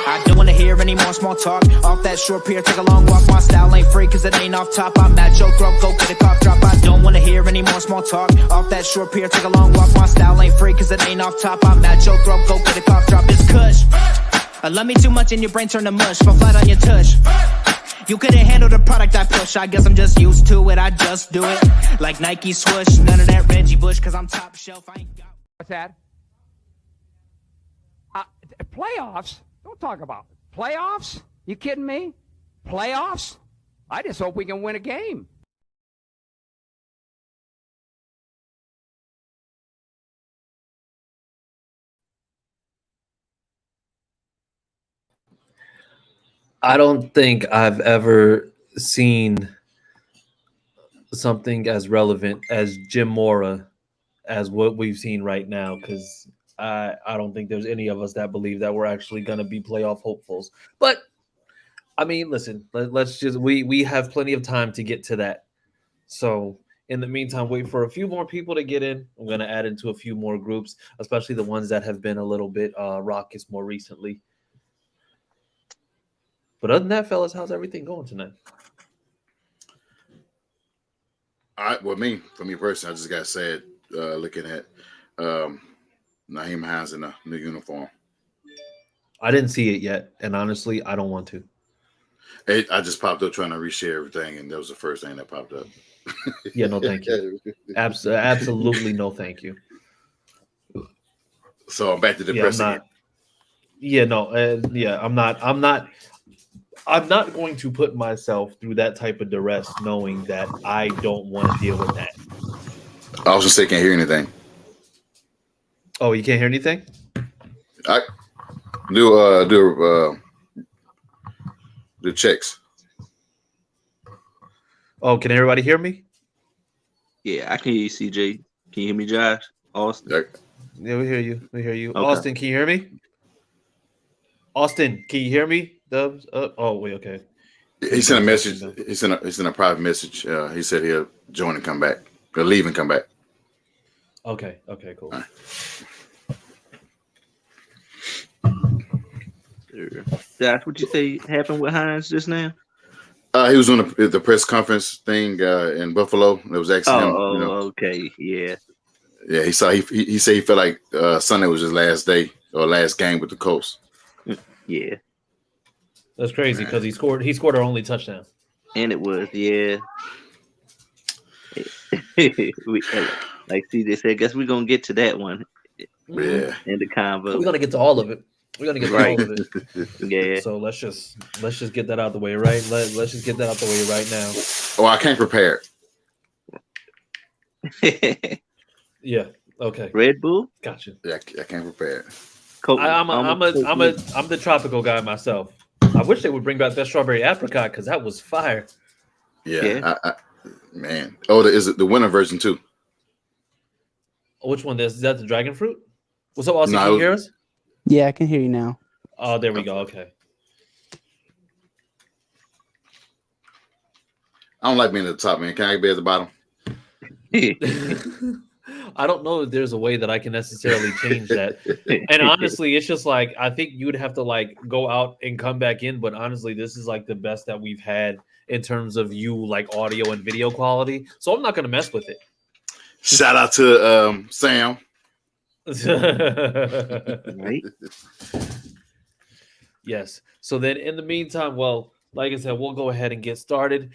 I don't wanna hear any more small talk. Off that short pier, take a long walk. My style ain't free cause it ain't off top. I'm at your throat, go get a cough drop. I don't wanna hear any more small talk. Off that short pier, take a long walk. My style ain't free cause it ain't off top. I'm at your throat, go get a cough drop. It's kush. I love me too much and your brain turn to mush. Fall flat on your tush. You couldn't handle the product I push. I guess I'm just used to it, I just do it. Like Nike swoosh, none of that Reggie Bush cause I'm top shelf. I ain't got... What's that? Playoffs? Don't talk about it. Playoffs? You kidding me? Playoffs? I just hope we can win a game. I don't think I've ever seen something as relevant as Jim Mora as what we've seen right now, because I don't think there's any of us that believe that we're actually going to be playoff hopefuls. But I mean, listen, let's just we have plenty of time to get to that. So in the meantime, wait for a few more people to get in. I'm going to add into a few more groups, especially the ones that have been a little bit raucous more recently. But other than that, fellas, how's everything going tonight? For me personally, I just got sad looking at Naheem Hines in a new uniform. I didn't see it yet, and honestly, I don't want to. I just popped up trying to reshare everything, and that was the first thing that popped up. Yeah, no, thank you. Absolutely no, thank you. So I'm back to depressing. I'm not going to put myself through that type of duress, knowing that I don't want to deal with that. I was just saying, can't hear anything. Oh, you can't hear anything? I do checks. Oh, can everybody hear me? Yeah, I can hear you, CJ. Can you hear me, Josh? Austin? Yeah, we hear you. We hear you. Okay. Austin, can you hear me? Austin, can you hear me? Dubs? Oh, wait, okay. He sent a message. He sent a private message. He said he'll join and come back. He'll leave and come back. Okay, cool. All Sure. Josh, what you say happened with Hines just now? He was on the press conference thing in Buffalo. It was asking him. Okay, yeah. Yeah, he said he felt like Sunday was his last day or last game with the Colts. Yeah. That's crazy because he scored our only touchdown. And it was, yeah. Like CJ said, I guess we're gonna get to that one. Yeah. In the convo. We're gonna get to all of it. We're gonna get to all of it. Yeah. So let's just get that out the way, right? Let's just get that out the way right now. Oh, I can't prepare. Yeah. Okay. Red Bull. Gotcha. Yeah, I can't prepare. I'm the tropical guy myself. I wish they would bring back that strawberry apricot because that was fire. Yeah. Man. Oh, is it the winter version too? Which one? Is that the dragon fruit? What's up, Austin? No, Can you hear us? Yeah, I can hear you now. Oh, there we go. Okay. I don't like being at the top, man. Can I be at the bottom? I don't know if there's a way that I can necessarily change that. And honestly, it's just like I think you'd have to like go out and come back in. But honestly, this is like the best that we've had in terms of like audio and video quality. So I'm not gonna mess with it. Shout out to Sam. Right. Yes. So then in the meantime, well, like I said, we'll go ahead and get started.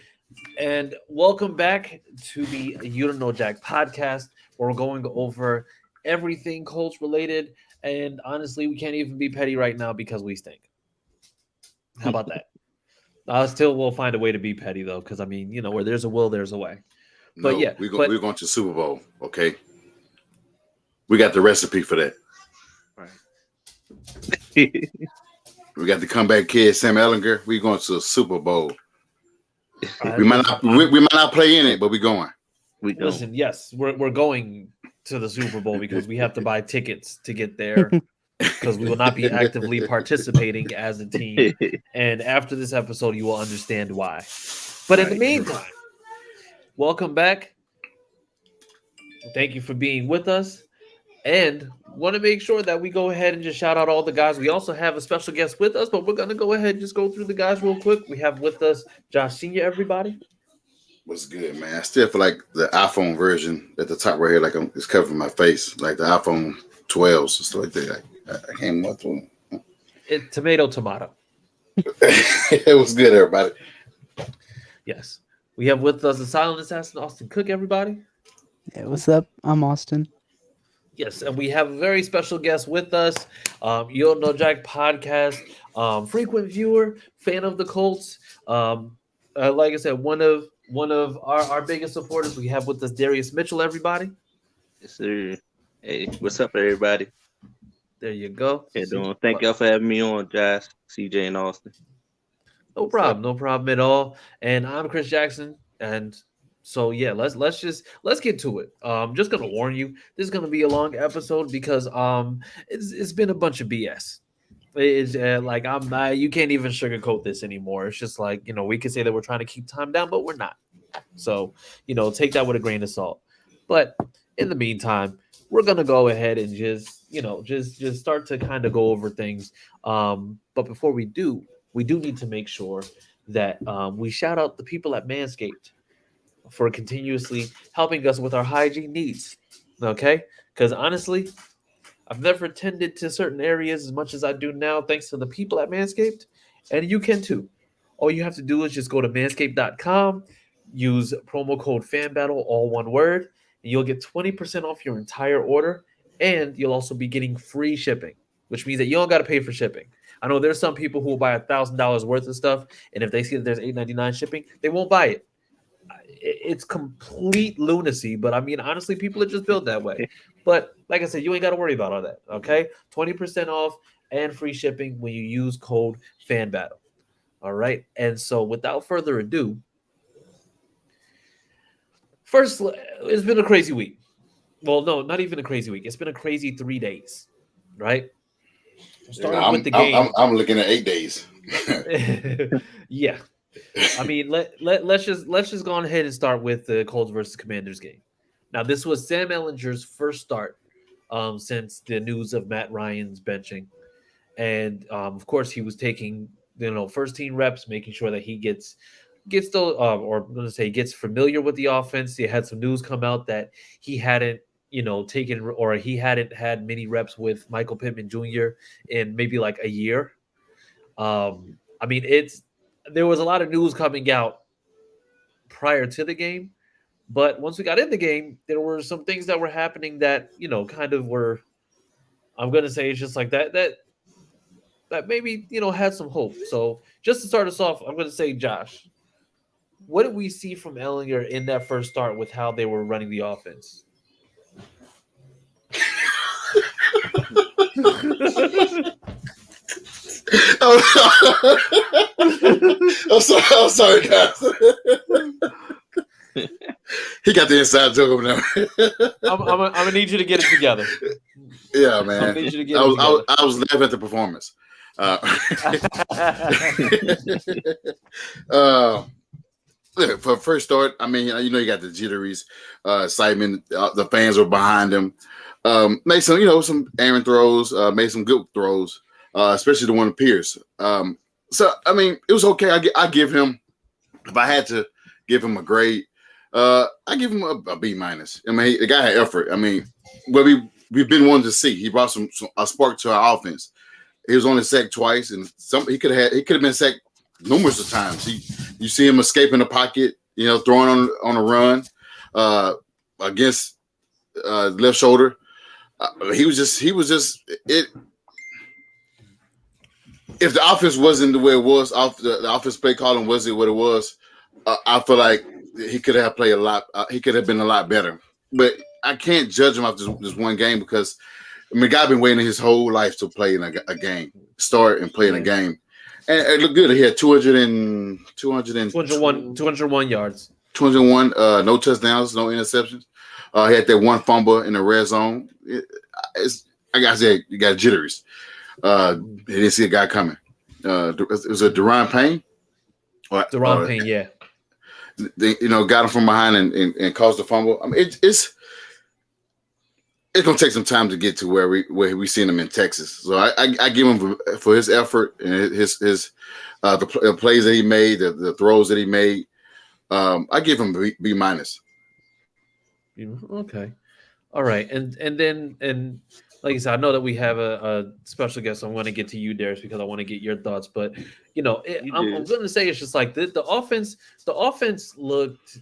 And welcome back to the You Don't Know Jack podcast, where we're going over everything Colts related. And honestly, we can't even be petty right now because we stink. How about that? Still, we'll find a way to be petty, though, because, I mean, where there's a will, there's a way. But yeah, we're going to Super Bowl, okay? We got the recipe for that. Right. We got the comeback kid, Sam Ellinger. We're going to the Super Bowl. We might not play in it, but we're going. Listen, yes, we're going to the Super Bowl because we have to buy tickets to get there because we will not be actively participating as a team. And after this episode, you will understand why. But in the meantime, welcome back. Thank you for being with us. And want to make sure that we go ahead and just shout out all the guys. We also have a special guest with us, but we're going to go ahead and just go through the guys real quick. We have with us Josh Sr., everybody. What's good, man? I still feel like the iPhone version at the top right here, like it's covering my face, like the iPhone 12s and stuff like that. I can't walk through them. Tomato. It was good, everybody. Yes. We have with us the silent assassin, Austin Cook, everybody. Yeah, what's up? I'm Austin. Yes, and we have a very special guest with us, YDKJAC podcast, frequent viewer, fan of the Colts. Like I said, one of our biggest supporters. We have with us Darius Mitchell, everybody. Yes, sir. Hey, what's up, everybody? There you go. Hey, doing? Thank y'all for having me on, Josh, CJ, and Austin. No problem at all. And I'm Chris Jackson, and so yeah, let's get to it. Just gonna warn you, this is gonna be a long episode because it's been a bunch of BS. It's like you can't even sugarcoat this anymore. It's just like, we could say that we're trying to keep time down, but we're not. So take that with a grain of salt. But in the meantime, we're gonna go ahead and just start to kind of go over things. But before we do need to make sure that we shout out the people at Manscaped for continuously helping us with our hygiene needs. Okay? Because honestly, I've never tended to certain areas as much as I do now, thanks to the people at Manscaped, and you can too. All you have to do is just go to manscaped.com, use promo code FANBATTLE, all one word, and you'll get 20% off your entire order, and you'll also be getting free shipping, which means that you don't got to pay for shipping. I know there's some people who will buy $1,000 worth of stuff, and if they see that there's $8.99 shipping, they won't buy it. It's complete lunacy, but I mean, honestly, people are just built that way. But like I said, you ain't got to worry about all that, okay? 20% off and free shipping when you use code FANBATTLE. All right? And so without further ado, first, it's been a crazy week. Well, no, not even a crazy week. It's been a crazy 3 days, right? Starting with the game. I'm looking at 8 days. Yeah. I mean, let's just go on ahead and start with the Colts versus Commanders game. Now, this was Sam Ehlinger's first start since the news of Matt Ryan's benching, and of course he was taking first team reps, making sure that he gets gets familiar with the offense. He had some news come out that he hadn't taken or he hadn't had many reps with Michael Pittman Jr. in maybe like a year. I mean, there was a lot of news coming out prior to the game, but once we got in the game, there were some things that were happening that, kind of were, I'm going to say it's just like that maybe, had some hope. So just to start us off, I'm going to say, Josh, what did we see from Ehlinger in that first start with how they were running the offense? I'm sorry, guys. He got the inside joke over there. I'm gonna need you to get it together. Yeah, man. I need you to get I was laughing at the performance. For first start, I mean, you got the jitteries, excitement. The fans were behind him. Made some errant throws. Made some good throws. Especially the one to Pierce. So I mean, it was okay. I give him, if I had to give him a grade, I give him a B minus. I mean, the guy had effort. I mean, what we've been wanting to see. He brought a spark to our offense. He was only sacked twice, and he could have been sacked numerous of times. You see him escaping the pocket, throwing on a run against left shoulder. He was just it. If the offense wasn't the way it was, the offense play calling wasn't what it was, I feel like he could have played a lot. He could have been a lot better. But I can't judge him off this one game because the guy been waiting his whole life to play in a game, start and play in a game, and it looked good. He had 201 yards, 201, no touchdowns, no interceptions. He had that one fumble in the red zone. I gotta say, you got jitteries. He didn't see a guy coming. It was a Deron Payne. Deron Payne, yeah. They, got him from behind and caused the fumble. I mean, it's gonna take some time to get to where we seen him in Texas. So I give him for his effort and his the plays that he made, the throws that he made. I give him B minus. Okay. All right. And then like I said, I know that we have a special guest. So I want to get to you, Darius, because I want to get your thoughts. But I'm going to say it's just like the offense. The offense looked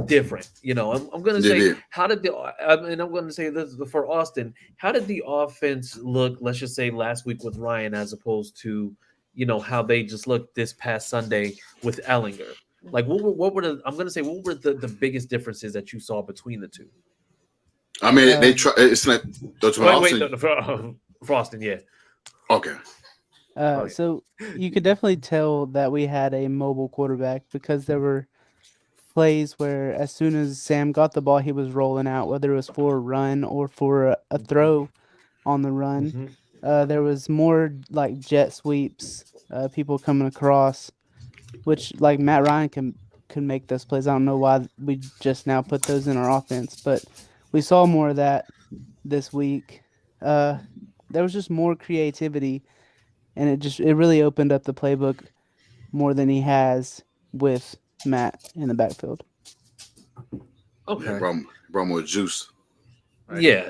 different. I'm going to say how did and I'm going to say this for Austin. How did the offense look? Let's just say last week with Ryan, as opposed to how they just looked this past Sunday with Ellinger. Like what were the biggest differences that you saw between the two? I mean, they try. It's not. For Austin, yeah. Okay. So you could definitely tell that we had a mobile quarterback because there were plays where as soon as Sam got the ball, he was rolling out, whether it was for a run or for a throw on the run. There was more like jet sweeps, people coming across, which like Matt Ryan can make those plays. I don't know why we just now put those in our offense, but we saw more of that this week. There was just more creativity, and it really opened up the playbook more than he has with Matt in the backfield. Okay. Yeah, brought more juice. Right? Yeah,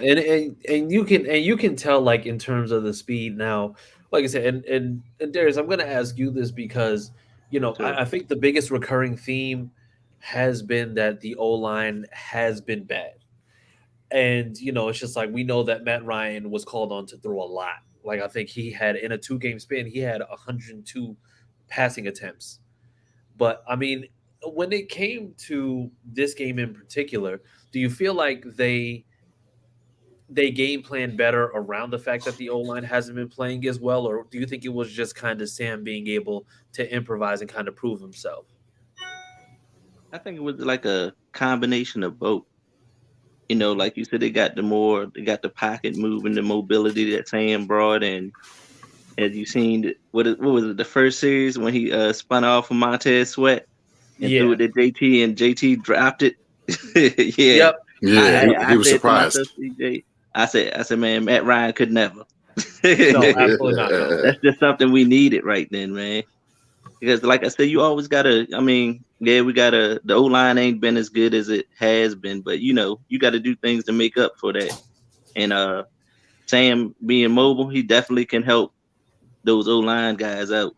and you can tell like in terms of the speed now. Like I said, and Darius, I'm going to ask you this because I think the biggest recurring theme has been that the O-line has been bad. And, it's just like we know that Matt Ryan was called on to throw a lot. Like I think he had in a 2-game span, he had 102 passing attempts. But I mean, when it came to this game in particular, do you feel like they game plan better around the fact that the O-line hasn't been playing as well? Or do you think it was just kind of Sam being able to improvise and kind of prove himself? I think it was like a combination of both. Like you said, they got the pocket moving, the mobility that Sam brought, and as you seen, what was it, the first series when he spun off of Montez Sweat and threw it to JT and JT dropped it. Yeah. Yep. Yeah, he was surprised. I said, man, Matt Ryan could never. No, absolutely not. No. That's just something we needed right then, man. Because like I said, you always gotta. I mean, yeah, the O-line ain't been as good as it has been, but you got to do things to make up for that. And Sam being mobile, he definitely can help those O-line guys out.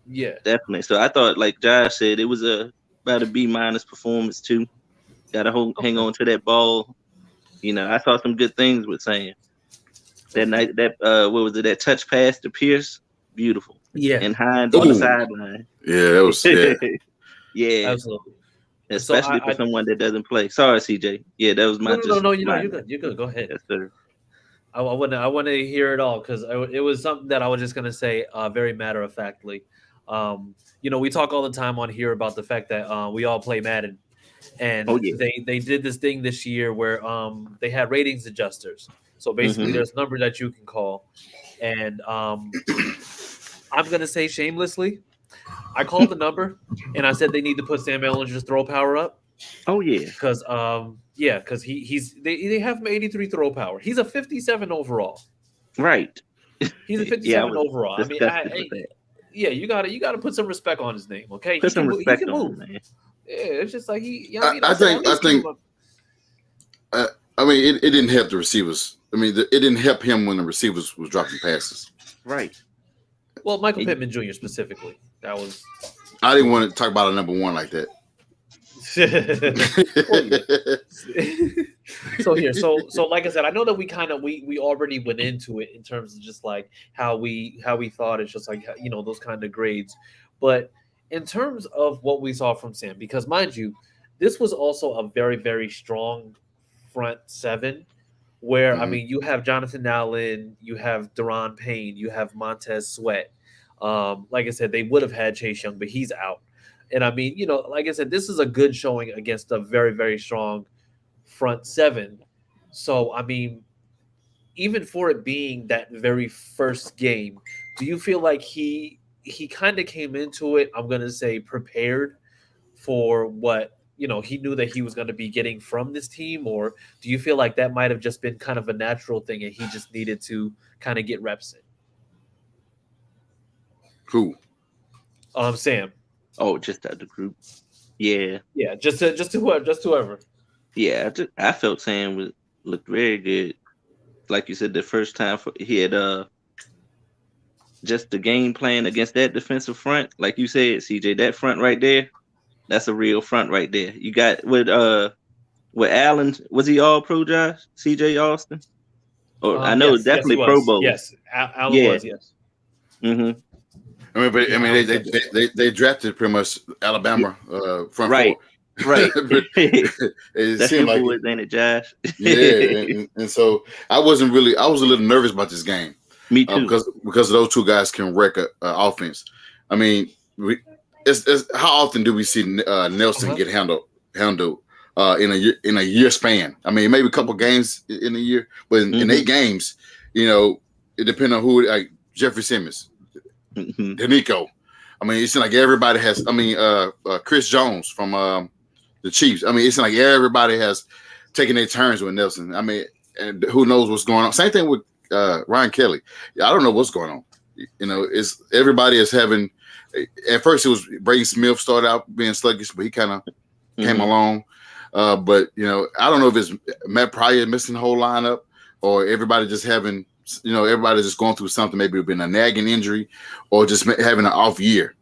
Yeah, definitely. So I thought, like Josh said, it was about a B- performance too. Got to hang on to that ball. I saw some good things with Sam. That night, what was it? That touch pass to Pierce, beautiful. Yeah, and Hines on the sideline. Yeah, that was yeah, absolutely. Especially for someone that doesn't play. Sorry, CJ. Yeah, that was my. No. You're good. You're good. Go ahead. Yes, sir. I want to hear it all because it was something that I was just gonna say very matter of factly. We talk all the time on here about the fact that we all play Madden, and they did this thing this year where they had ratings adjusters. So basically, there's a number that you can call, and I'm gonna say shamelessly, I called the number and I said they need to put Sam Ellinger's throw power up. Oh yeah, because they have him 83 throw power. He's a 57 overall. Right. He's a 57 overall. I mean, you gotta put some respect on his name. Okay, put some respect on him, man. Yeah, it's just like he. I think. I mean, it didn't help the receivers. I mean, it didn't help him when the receivers was dropping passes. Right. Well, Michael Pittman Jr. specifically. That was. I didn't want to talk about a number one like that. So like I said, I know that we already went into it in terms of just like how we thought it's just like those kind of grades, but in terms of what we saw from Sam, because mind you, this was also a very, very strong front seven where I mean you have Jonathan Allen, you have Deron Payne, you have Montez Sweat. Like I said, they would have had Chase Young, but he's out. And I mean, like I said, this is a good showing against a very, very strong front seven. So, I mean, even for it being that very first game, do you feel like he kind of came into it, I'm going to say, prepared for what he knew that he was going to be getting from this team, or do you feel like that might have just been kind of a natural thing and he just needed to kind of get reps in? Who? Sam. Oh, just at the group. Yeah. Yeah, just whoever. Yeah, I felt Sam looked very good. Like you said, the first time he had just the game plan against that defensive front. Like you said, CJ, that front right there, that's a real front right there. You got with Allen, was he all pro, Josh? CJ Austin? Or I know Yes, definitely he was. Pro Bowl. Yes, Allen was, yes. Mm-hmm. They drafted pretty much Alabama front right. four. Right. It That's seemed your like boys, ain't it, Josh? yeah, and so I was a little nervous about this game. Me too. Because those two guys can wreck a offense. I mean, it's how often do we see Nelson get handled in a year span? I mean, maybe a couple games in a year, but in 8 games, it depends on who, like Jeffrey Simmons, Danico. I mean, it's like everybody has. I mean, Chris Jones from the Chiefs. I mean, it's like everybody has taken their turns with Nelson. I mean, and who knows what's going on? Same thing with Ryan Kelly. I don't know what's going on. It's everybody is having. At first, it was Brady Smith started out being sluggish, but he kind of came along. But I don't know if it's Matt Pryor missing the whole lineup or everybody just having. Everybody's just going through something. Maybe it's been a nagging injury, or just having an off year,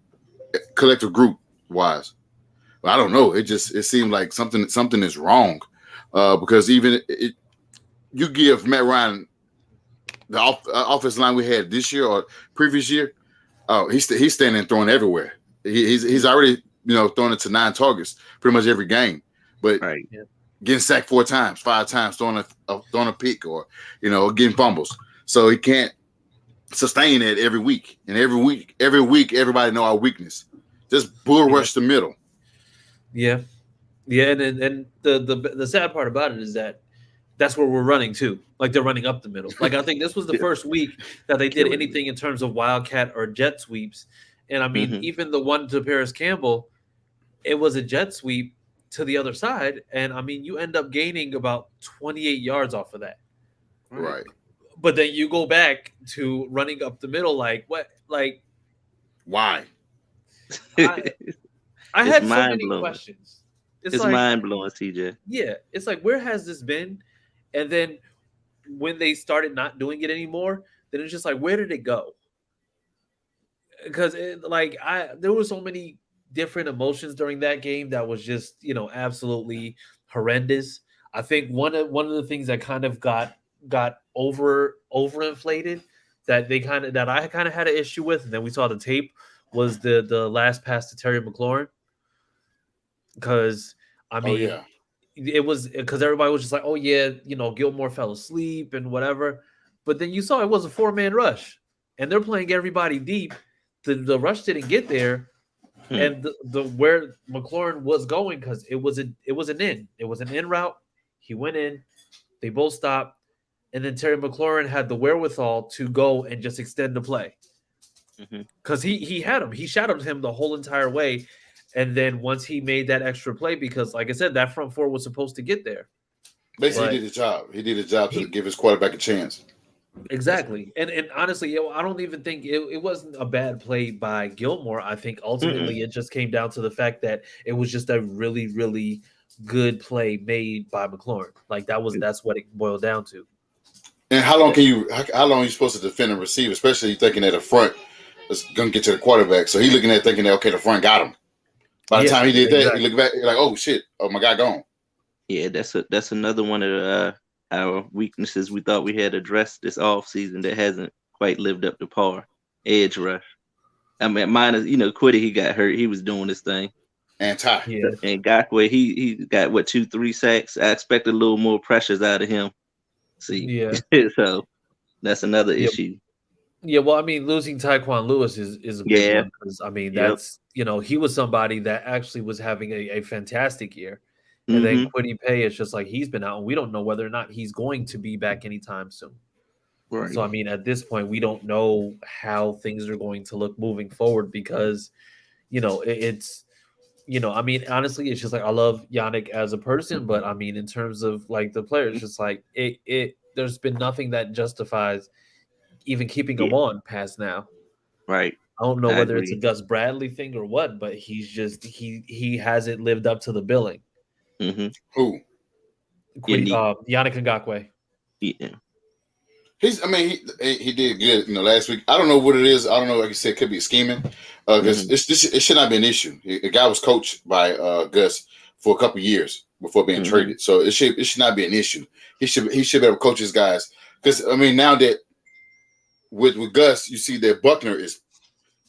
collective group wise. But I don't know. It seemed like something is wrong, because even you give Matt Ryan the offensive line we had this year or previous year. Oh, he's standing and throwing everywhere. He's already throwing it to 9 targets pretty much every game, but getting sacked 4 times, 5 times, throwing a pick or getting fumbles. So he can't sustain it every week. And every week, everybody know our weakness. Just bull rush the middle. Yeah. Yeah, and the sad part about it is that that's where we're running too. Like they're running up the middle. Like I think this was the first week that they did anything in terms of wildcat or jet sweeps. And I mean, even the one to Paris Campbell, it was a jet sweep to the other side. And I mean, you end up gaining about 28 yards off of that. Right. But then you go back to running up the middle, like what? Like why? I had so many questions. It's like, mind blowing, CJ. Yeah, it's like where has this been? And then when they started not doing it anymore, then it's just like where did it go? Because there were so many different emotions during that game that was just absolutely horrendous. I think one of the things that kind of got overinflated that I kind of had an issue with, and then we saw the tape was the last pass to Terry McLaurin. Because I mean, it was because everybody was just like, oh yeah, Gilmore fell asleep and whatever. But then you saw it was a 4-man rush, and they're playing everybody deep. The rush didn't get there, and the where McLaurin was going because it was an in route. He went in, they both stopped, and then Terry McLaurin had the wherewithal to go and just extend the play because he had him. He shadowed him the whole entire way. And then once he made that extra play, because like I said, that front four was supposed to get there. Basically, he did his job. He did his job to give his quarterback a chance. Exactly. And honestly, I don't even think it wasn't a bad play by Gilmore. I think ultimately it just came down to the fact that it was just a really, really good play made by McLaurin. Like that's what it boiled down to. And how long are you supposed to defend and receive, especially thinking that the front is going to get to the quarterback? So he's looking at thinking that, okay, the front got him. By the time he did that, he looked back like, "Oh shit! Oh my God, gone." Yeah, that's another one of our weaknesses we thought we had addressed this offseason that hasn't quite lived up to par. Edge rush. I mean, mine is Quiddy. He got hurt. He was doing this thing. And Ty. Yeah. And Gakwe, he got 2-3 sacks. I expected a little more pressures out of him. See, yeah. So that's another issue. Yeah, well, I mean, losing Tyquan Lewis is a big one because I mean that's he was somebody that actually was having a fantastic year, and then Kwity Paye is just like he's been out, and we don't know whether or not he's going to be back anytime soon. Right. So I mean, at this point, we don't know how things are going to look moving forward because it's I mean, honestly, it's just like I love Yannick as a person, but I mean, in terms of like the player, it's just like it. There's been nothing that justifies even keeping Yeah, him on past now. right. I don't know I whether it's a agree. Gus Bradley thing or what, but he hasn't lived up to the billing. Mm-hmm. Who? Yeah, Yannick Ngakwe. yeah. I mean, he did good. Last week. I don't know what it is. I don't know. Like you said, it could be scheming. Because Mm-hmm. it should not be an issue. The guy was coached by Gus for a couple years before being Mm-hmm. traded, so it should not be an issue. He should be able to coach his guys. Because I mean, now that with Gus, you see that Buckner is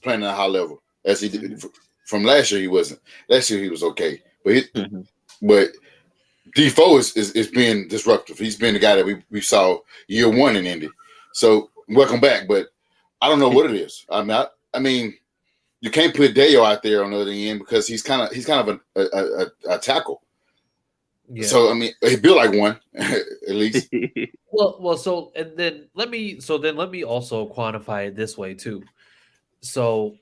playing at a high level as he did from last year. He wasn't. Last year he was okay, Mm-hmm. but Defoe is being disruptive. He's been the guy that we saw year one in Indy. So welcome back, but I don't know what it is. I mean, you can't put Deo out there on the other end because he's kind of a tackle. Yeah. So I mean, he built like one at least. Well. So let me also quantify it this way too. So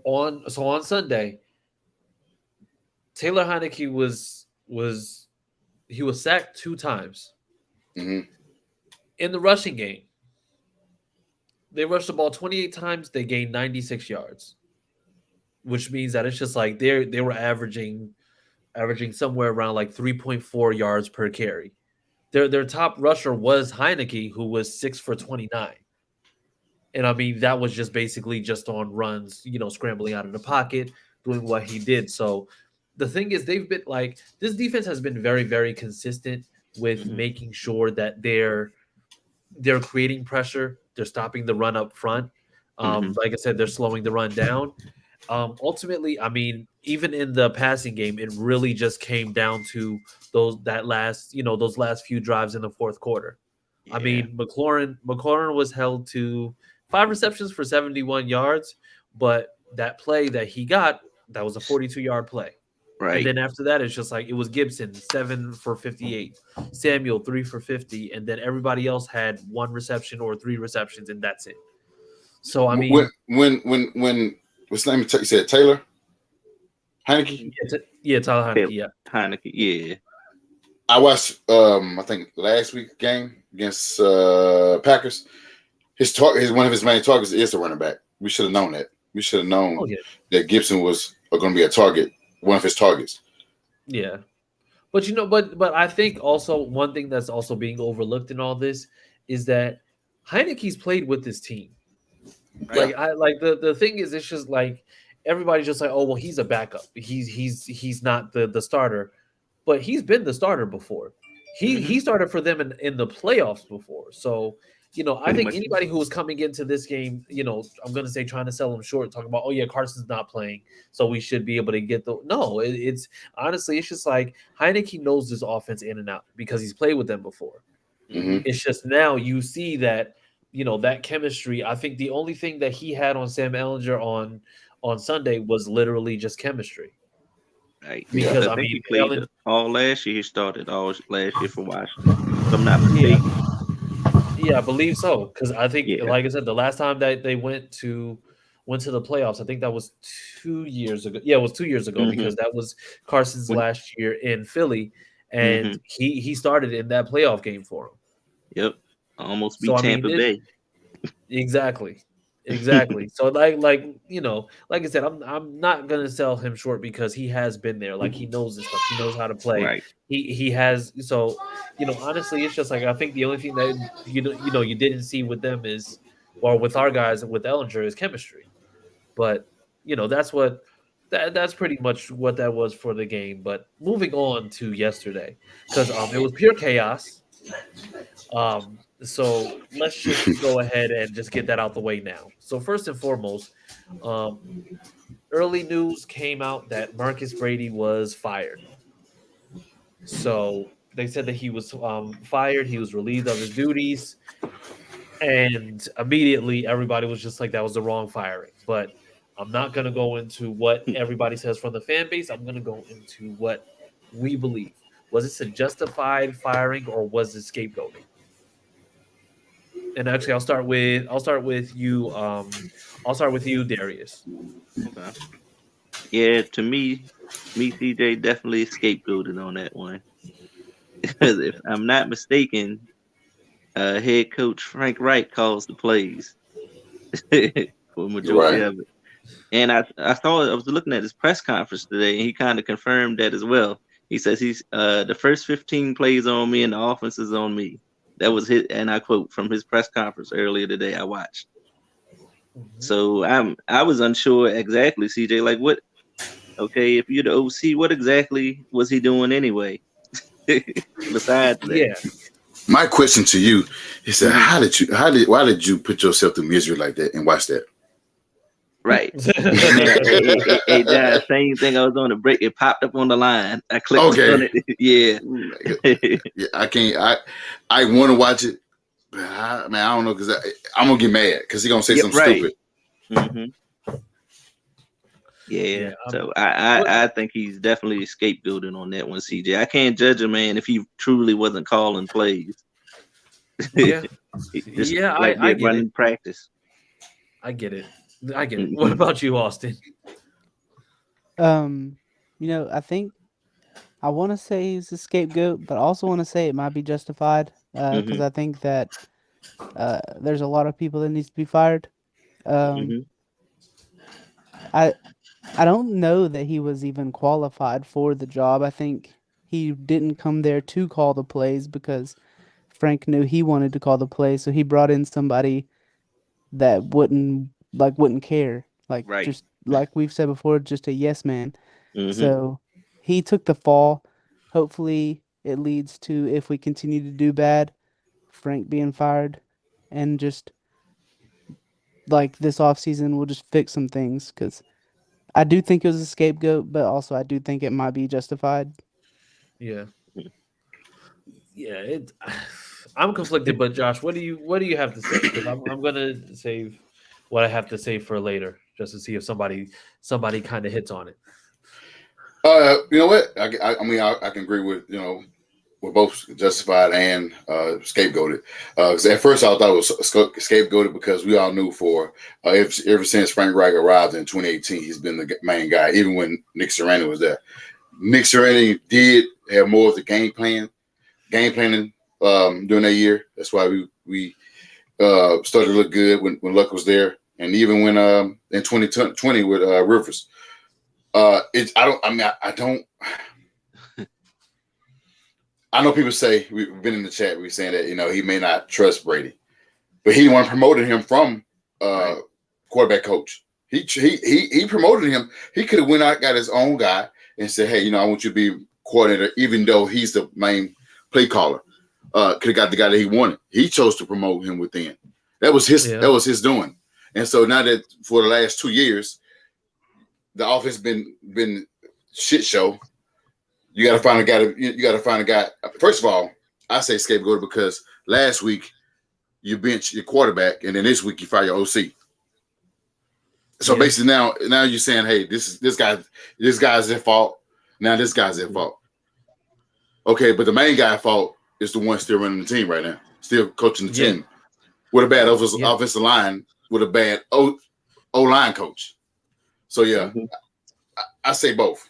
on Sunday, Taylor Heineke was sacked 2 times Mm-hmm. in the rushing game. They rushed the ball 28 times. They gained 96 yards, which means that it's just like they were averaging somewhere around like 3.4 yards per carry. Their top rusher was Heineke, who was 6 for 29. And I mean, that was just basically just on runs, scrambling out of the pocket, doing what he did. So the thing is, they've been like, this defense has been very, very consistent with Mm-hmm. making sure that they're creating pressure, they're stopping the run up front. Mm-hmm. Like I said, they're slowing the run down. Ultimately, I mean, even in the passing game, it really just came down to those last few drives in the fourth quarter. I Yeah. mean, McLaurin was held to 5 receptions for 71 yards, but that play that he got, that was a 42-yard play. And Right. then after that, it's just like it was Gibson 7 for 58, Samuel 3 for 50, and then everybody else had 1 reception or 3 receptions, and that's it. So I mean, When what's his name? You said Taylor Heineke. Tyler Heineke, yeah. Heineke, yeah. I watched I think last week's game against Packers. His one of his main targets is the running back. We should have known that. We should have known Oh yeah, that Gibson was going to be a target, one of his targets. yeah. But but I think also one thing that's also being overlooked in all this is that Heineke's played with this team. Right. Like the thing is, it's just like everybody's just like, oh well, he's a backup. He's not the starter, but he's been the starter before. He started for them in the playoffs before. So I Pretty think much. anybody who was coming into this game, I'm gonna say trying to sell him short, talking about, oh yeah, Carson's not playing, so we should be able to get the no. It's honestly, it's just like Heineke knows this offense in and out because he's played with them before. Mm-hmm. It's just now you see that that chemistry. I think the only thing that he had on Sam Ellinger on Sunday was literally just chemistry. Right. Because I I think mean, he played Ellinger, all last year. He started all last year for Washington. If I'm not yeah, mistaken. yeah, I believe so. Because I think, Yeah. like I said, the last time that they went to the playoffs, I think that was 2 years ago. Yeah, it was 2 years ago Mm-hmm. because that was Carson's When, last year in Philly, mm-hmm. and he started in that playoff game for him. Yep. Almost So beat I mean, Tampa Bay. exactly. Exactly. So like I said, I'm not gonna sell him short because he has been there. Like he knows this stuff. He knows how to play. Right. He has. So honestly, it's just like I think the only thing that you didn't see with them is, or with our guys with Ellinger, is chemistry. But that's pretty much what that was for the game. But moving on to yesterday, because it was pure chaos. So let's just go ahead and just get that out the way now. So first and foremost, early news came out that Marcus Brady was fired. So they said that he was fired. He was relieved of his duties, and immediately everybody was just like, that was the wrong firing. But I'm not going to go into what everybody says from the fan base. I'm going to go into what we believe. Was this a justified firing or was it scapegoating? And actually, I'll start with you. I'll start with you, Darius. Okay. Yeah, to me, CJ definitely scapegoated on that one. Because if I'm not mistaken, head coach Frank Wright calls the plays for majority Right. of it. And I was looking at his press conference today, and he kind of confirmed that as well. He says he's the first 15 plays on me, and the offense is on me. That was his, and I quote from his press conference earlier today. I watched, so I was unsure exactly, CJ. Like what? Okay, if you're the OC, what exactly was he doing anyway? Besides that, Yeah. My question to you is that Mhm. why did you put yourself through misery like that and watch that? Right? Hey man, hey, John, same thing. I was on the break. It popped up on the line. I clicked on Okay. it. Yeah. Yeah, I can't. I want to watch it, but man, I don't know because I'm gonna get mad because he's gonna say Yep. something Right. stupid. hmm Yeah. Yeah. So What? I think he's definitely scapegoating on that one, CJ. I can't judge a man if he truly wasn't calling plays. Yeah. Just Yeah. like I they're get it. running practice. I get it. I get it. What hmm about you, Austin? I think I want to say he's a scapegoat, but I also want to say it might be justified because hmm I think that there's a lot of people that needs to be fired. Um, hmm I I don't know that he was even qualified for the job. I think he didn't come there to call the plays because Frank knew he wanted to call the plays, so he brought in somebody that wouldn't care. Like Right. just like we've said before, just a yes man. hmm So he took the fall. Hopefully it leads to if we continue to do bad, Frank being fired and just like this offseason we'll just fix some things because I do think it was a scapegoat, but also I do think it might be justified. Yeah. Yeah. It. I'm conflicted, but Josh, what do you have to say? Because I'm gonna save what I have to say for later, just to see if somebody kind of hits on it. You know what? I mean, I can agree with we're both justified and scapegoated. Because at first I thought it was scapegoated because we all knew for ever since Frank Reich arrived in 2018, he's been the main guy. Even when Nick Sirianni was there, Nick Sirianni did have more of the game planning during that year. That's why we started to look good when Luck was there, and even when in 2020 with Rivers. It's I don't. I mean, I don't. I know people say we've been in the chat. We're saying that he may not trust Brady, but he one promoted him from Right. quarterback coach. He promoted him. He could have went out, got his own guy, and said, "Hey, I want you to be coordinator," even though he's the main play caller. Could have got the guy that he wanted. He chose to promote him within. That was his. Yeah. That was his doing. And so now that for the last 2 years, the offense been shit show. You got to find a guy. You got to find a guy. First of all, I say scapegoat because last week you bench your quarterback, and then this week you fire your OC. So Yeah. basically now you're saying, hey, this guy's at fault. Now this guy's at fault. Okay, but the main guy at fault is the one still running the team right now, still coaching the Yeah. team with a bad Yeah. offensive line, with a bad O line coach. So yeah, hmm I say both.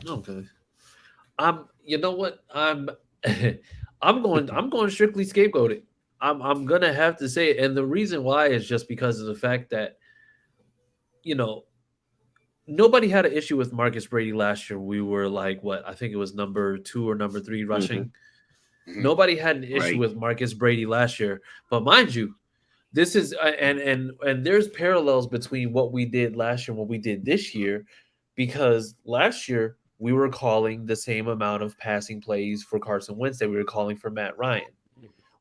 Okay. You know what? I'm going strictly scapegoated. I'm gonna have to say it. And the reason why is just because of the fact that, you know, nobody had an issue with Marcus Brady last year. We were like what? I think it was number 2 or number 3 hmm rushing. Mhm. Nobody had an issue Right. with Marcus Brady last year. But mind you, this is and there's parallels between what we did last year and what we did this year, because last year we were calling the same amount of passing plays for Carson Wentz that we were calling for Matt Ryan.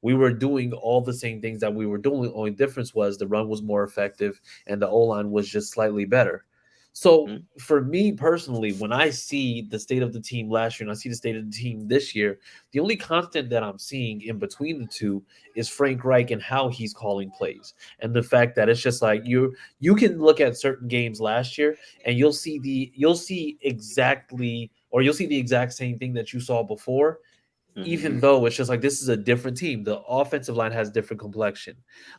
We were doing all the same things that we were doing. The only difference was the run was more effective and the O line was just slightly better. So hmm for me personally, when I see the state of the team last year and I see the state of the team this year, the only constant that I'm seeing in between the two is Frank Reich and how he's calling plays, and the fact that it's just like you can look at certain games last year and you'll see exactly, or you'll see the exact same thing that you saw before, hmm even Mhm. though it's just like this is a different team. The offensive line has different complexion.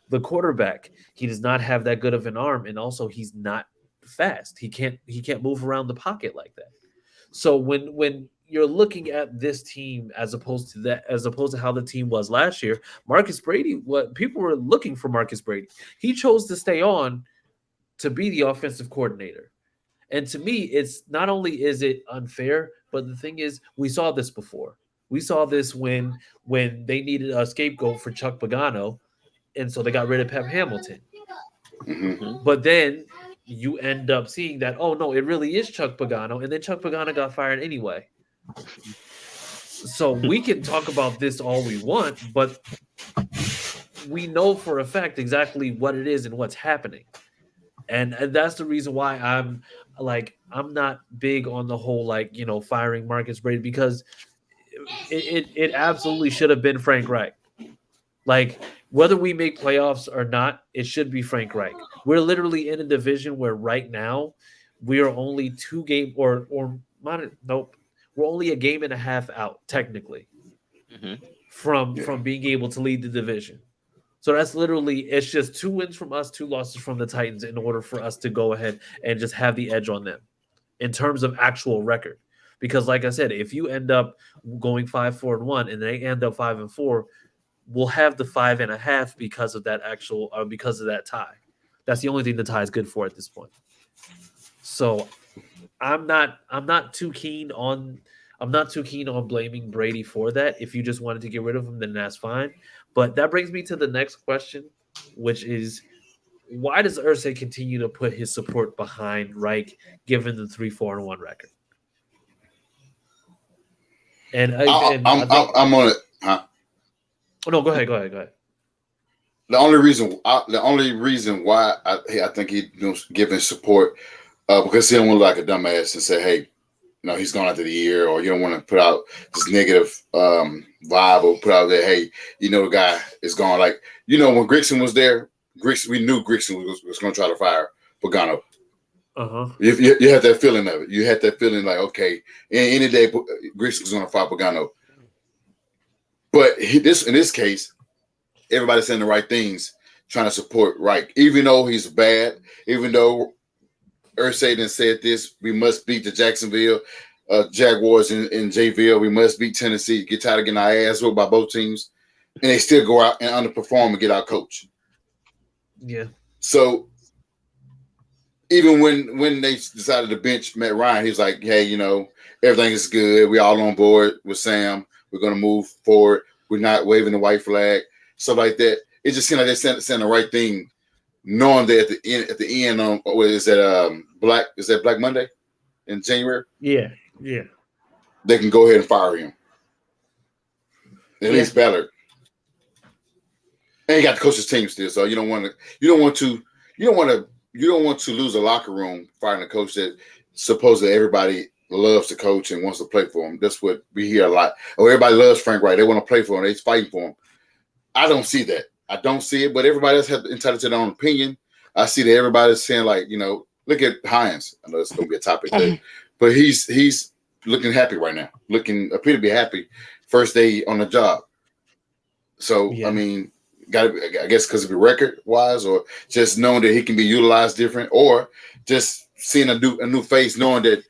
The quarterback, he does not have that good of an arm, and also he's not fast. He can't move around the pocket like that. So when you're looking at this team as opposed to how the team was last year, Marcus Brady, what people were looking for Marcus Brady. He chose to stay on to be the offensive coordinator. And to me, it's not only is it unfair, but the thing is, we saw this before. We saw this when they needed a scapegoat for Chuck Pagano, and so they got rid of Pep Hamilton. Mm-hmm. But then you end up seeing that, oh no, it really is Chuck Pagano, and then Chuck Pagano got fired anyway. So we can talk about this all we want, but we know for a fact exactly what it is and what's happening. And that's the reason why I'm not big on the whole firing Marcus Brady, because it absolutely should have been Frank Reich. Like, whether we make playoffs or not, it should be Frank Reich. We're literally in a division where right now we are only we're only a game and a half out technically from being able to lead the division. So that's literally, it's just 2 wins from us, 2 losses from the Titans in order for us to go ahead and just have the edge on them in terms of actual record. Because like I said, if you end up going 5-4-1 and they end up 5-4, we'll have the 5.5 because of that tie. That's the only thing the tie is good for at this point. So I'm not too keen on blaming Brady for that. If you just wanted to get rid of him, then that's fine. But that brings me to the next question, which is, why does Irsay continue to put his support behind Reich given the 3-4-1 record? And I'm on it. Huh? Oh, no, go ahead. The only reason why I think he's giving support because he don't want to look like a dumbass and say, hey, he's gone after the year, or you don't want to put out this negative vibe or put out there, hey, the guy is gone. Like, when Grigson was there, we knew Grigson was going to try to fire Pagano. Uh-huh. You had that feeling of it. You had that feeling like, okay, any day Grigson's going to fire Pagano. But in this case, everybody's saying the right things, trying to support Reich. Even though he's bad, even though Irsay said this, we must beat the Jacksonville Jaguars in Jayville. We must beat Tennessee. Get tired of getting our ass whooped by both teams. And they still go out and underperform and get our coach. Yeah. So even when they decided to bench Matt Ryan, he was like, hey, everything is good. We all on board with Sam. We're going to move forward. We're not waving the white flag, stuff like that. It just seemed like they're saying the right thing, knowing that at the end on what is that Black Monday in January? Yeah. They can go ahead and fire him. At least Ballard. And he got the coach's team still, so you don't want to lose a locker room firing a coach that supposedly everybody loves to coach and wants to play for him. That's what we hear a lot. Oh, everybody loves Frank Reich. They want to play for him. They're fighting for him. I don't see that. I don't see it, but everybody else has entitled to their own opinion. I see that everybody's saying, like, look at Hines. I know it's going to be a topic, but he's looking happy right now. Appear to be happy. First day on the job. So, I mean, I guess because of the record wise, or just knowing that he can be utilized different, or just seeing a new face, knowing that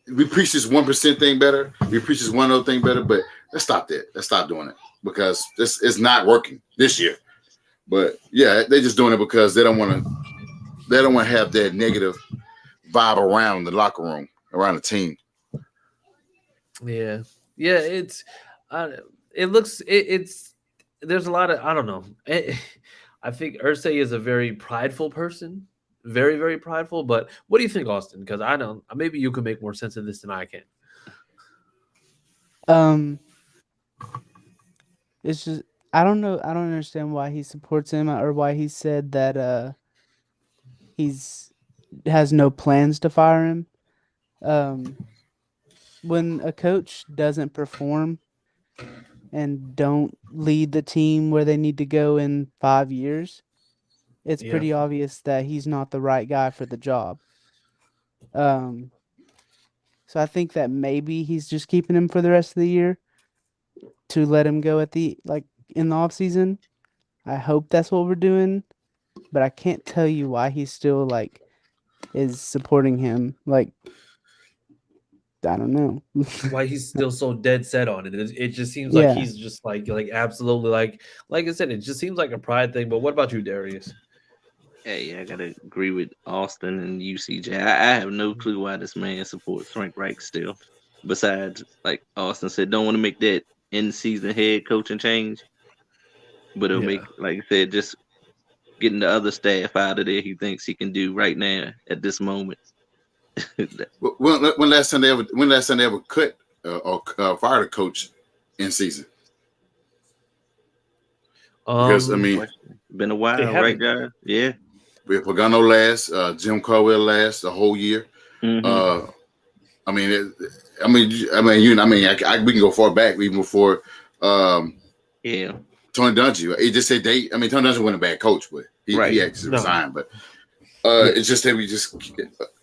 we preach this 1% thing better. We preach this one other thing better, but let's stop that. Let's stop doing it, because this is not working this year. But yeah, they're just doing it because they don't want to have that negative vibe around the locker room, around the team. Yeah. It's there's a lot of, I don't know. I think Irsay is a very prideful person. Very, very prideful. But what do you think, Austin? Because maybe you can make more sense of this than I can. It's just, I don't know. I don't understand why he supports him, or why he said that he's has no plans to fire him. When a coach doesn't perform and don't lead the team where they need to go in 5 years, it's pretty obvious that he's not the right guy for the job. So I think that maybe he's just keeping him for the rest of the year to let him go in the off season. I hope that's what we're doing. but I can't tell you why he still like is supporting him. Like, I don't know. Why he's still so dead set on it. It just seems like Yeah. he's just like absolutely like I said, it just seems like a pride thing. But what about you, Darius? Hey, I gotta agree with Austin and UCJ. I have no clue why this man supports Frank Reich still. Besides, like Austin said, don't want to make that in season head coaching change, but it'll make, Yeah. like I said, just getting the other staff out of there. He thinks he can do right now at this moment. When last time they ever cut or fired a coach in season? Because I mean, Been a they while, right, haven't. guys? Yeah. we had Pagano last, Jim Caldwell last the whole year. Mm-hmm. I mean, we can go far back even before Yeah. Tony Dungy. It just said Tony Dungy wasn't a bad coach, but he Right. actually No. resigned. But Yeah. it's just that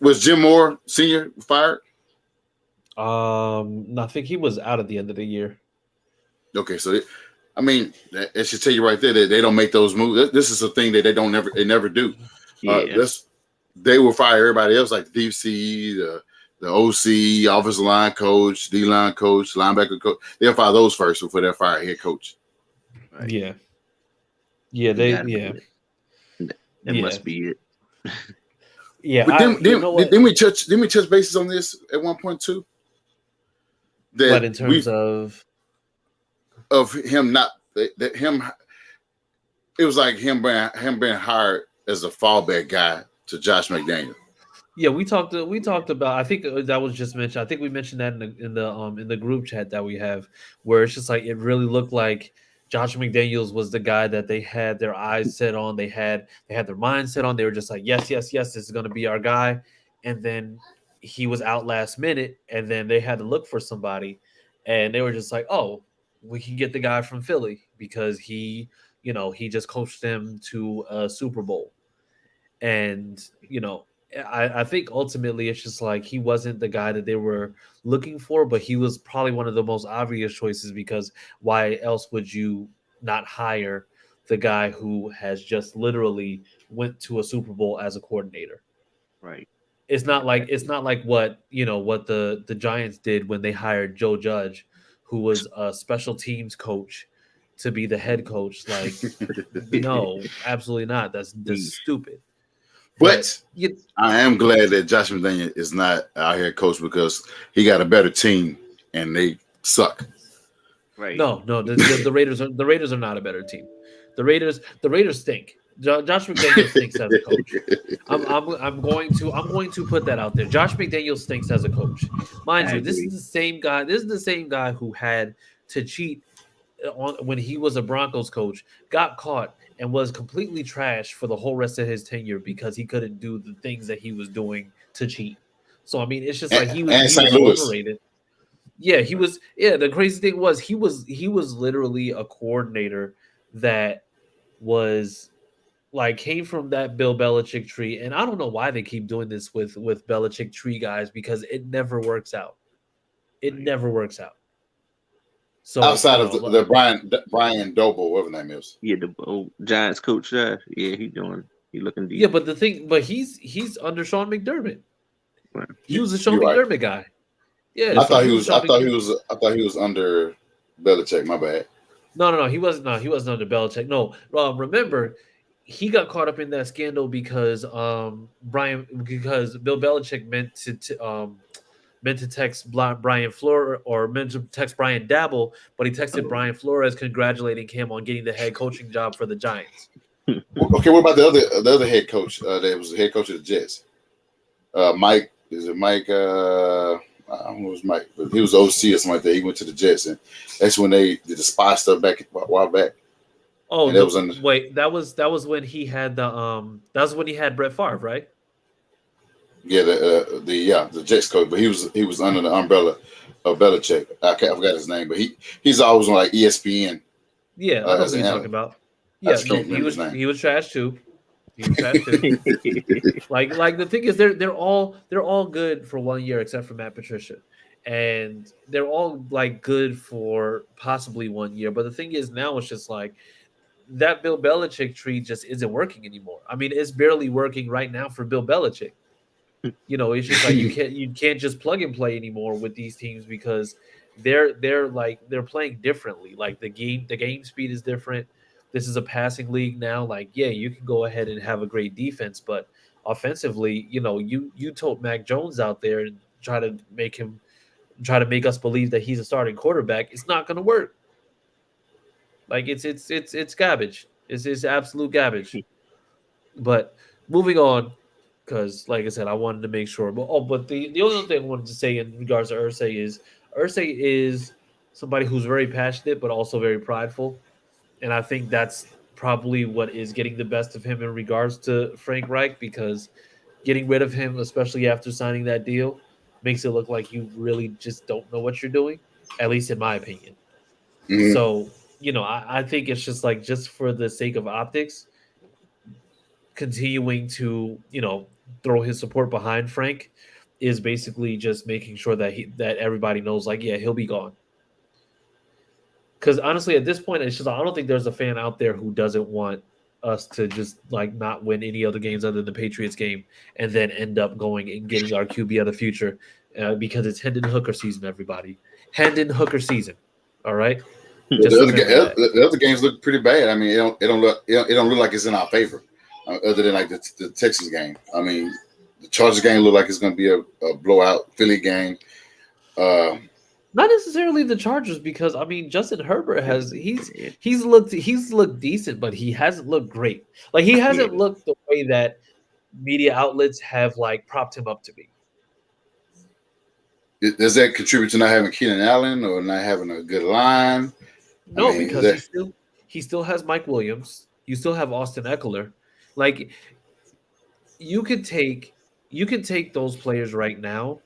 was Jim Moore Sr. fired? I think he was out at the end of the year. Okay, so that should tell you right there that they don't make those moves. This is a thing that they never do. Yeah. They will fire everybody else, like the DC, the OC, offensive line coach, D line coach, linebacker coach. They'll fire those first before they fire head coach. Right. Yeah. That Yeah. must be it. Yeah. But You know what? then we touch bases on this at one point too. What in terms of him not that him, it was like him being hired as a fallback guy to Josh McDaniel. Yeah, we talked about. I think that was just mentioned. I think we mentioned that in the group chat that we have, where it's just like it really looked like Josh McDaniels was the guy that they had their eyes set on. They had their mind set on. They were just like, yes, yes, yes, this is going to be our guy. And then he was out last minute, and then they had to look for somebody, and they were just like, oh, we can get the guy from Philly because he just coached them to a Super Bowl, and I think ultimately it's just like he wasn't the guy that they were looking for, but he was probably one of the most obvious choices because why else would you not hire the guy who has just literally went to a Super Bowl as a coordinator? Right. It's not like what what the Giants did when they hired Joe Judge, who was a special teams coach, to be the head coach. Like, no, absolutely not. That's stupid. But I am glad that Josh McDaniel is not out here coach because he got a better team and they suck. Right. No, the Raiders are not a better team. The Raiders stink. Josh McDaniel stinks as a coach. I'm going to put that out there. Josh McDaniel stinks as a coach. Mind you, this is the same guy. This is the same guy who had to cheat when he was a Broncos coach, got caught, and was completely trashed for the whole rest of his tenure because he couldn't do the things that he was doing to cheat. So I mean, it's just like he was overrated. Yeah, he was. Yeah, the crazy thing was he was literally a coordinator that was like came from that Bill Belichick tree, and I don't know why they keep doing this with Belichick tree guys because it never works out. It never works out. So outside of the Brian Doble, whatever his name is. Yeah, the old Giants coach. Yeah, he looking deep. Yeah, but he's under Sean McDermott. Right. He was a Sean McDermott guy. Yeah, I thought he was under Belichick. My bad. No, he wasn't. No, he wasn't under Belichick. No, remember, he got caught up in that scandal because Bill Belichick meant to text Brian Flores or meant to text Brian Dabble, but he texted Brian Flores congratulating him on getting the head coaching job for the Giants. Okay, what about the other head coach? That was the head coach of the Jets. Mike, is it Mike? I don't know, it was Mike, but he was OC or something like that. He went to the Jets, and that's when they did the spy stuff a while back. Oh, that was when he had that was when he had Brett Favre, right? Yeah, the Jets coach, but he was under the umbrella of Belichick. I forgot his name, but he's always on like ESPN. Yeah, I know who you're talking about. Yeah, no, he was trash too. He was trash too. like the thing is, they're all good for 1 year except for Matt Patricia, and they're all like good for possibly 1 year. But the thing is, now it's just like that Bill Belichick tree just isn't working anymore. I mean, it's barely working right now for Bill Belichick. It's just like you can't just plug and play anymore with these teams because they're playing differently. Like the game speed is different. This is a passing league now. Like, yeah, you can go ahead and have a great defense, but offensively, you told Mac Jones out there and try to make us believe that he's a starting quarterback. It's not going to work. Like it's garbage. It's absolute garbage. But moving on, because like I said, I wanted to make sure. But the only thing I wanted to say in regards to Irsay is somebody who's very passionate but also very prideful, and I think that's probably what is getting the best of him in regards to Frank Reich, because getting rid of him, especially after signing that deal, makes it look like you really just don't know what you're doing. At least in my opinion. Mhm. So I think it's just for the sake of optics, continuing to throw his support behind Frank is basically just making sure that everybody knows, like, yeah, he'll be gone. Because honestly, at this point, it's just I don't think there's a fan out there who doesn't want us to just like not win any other games other than the Patriots game and then end up going and getting our QB of the future, because it's Hendon Hooker season, everybody. Hendon Hooker season. All right. The Just other, remember that. the other games look pretty bad. I mean, it don't look like it's in our favor, other than like the Texas game. I mean, the Chargers game look like it's going to be a blowout. Philly game. Not necessarily the Chargers, because I mean Justin Herbert he's looked decent, but he hasn't looked great. Like, he hasn't looked the way that media outlets have like propped him up to be. Does that contribute to not having Keenan Allen or not having a good line? No, I mean, because he still has Mike Williams. You still have Austin Eckler. Like, you could take those players right now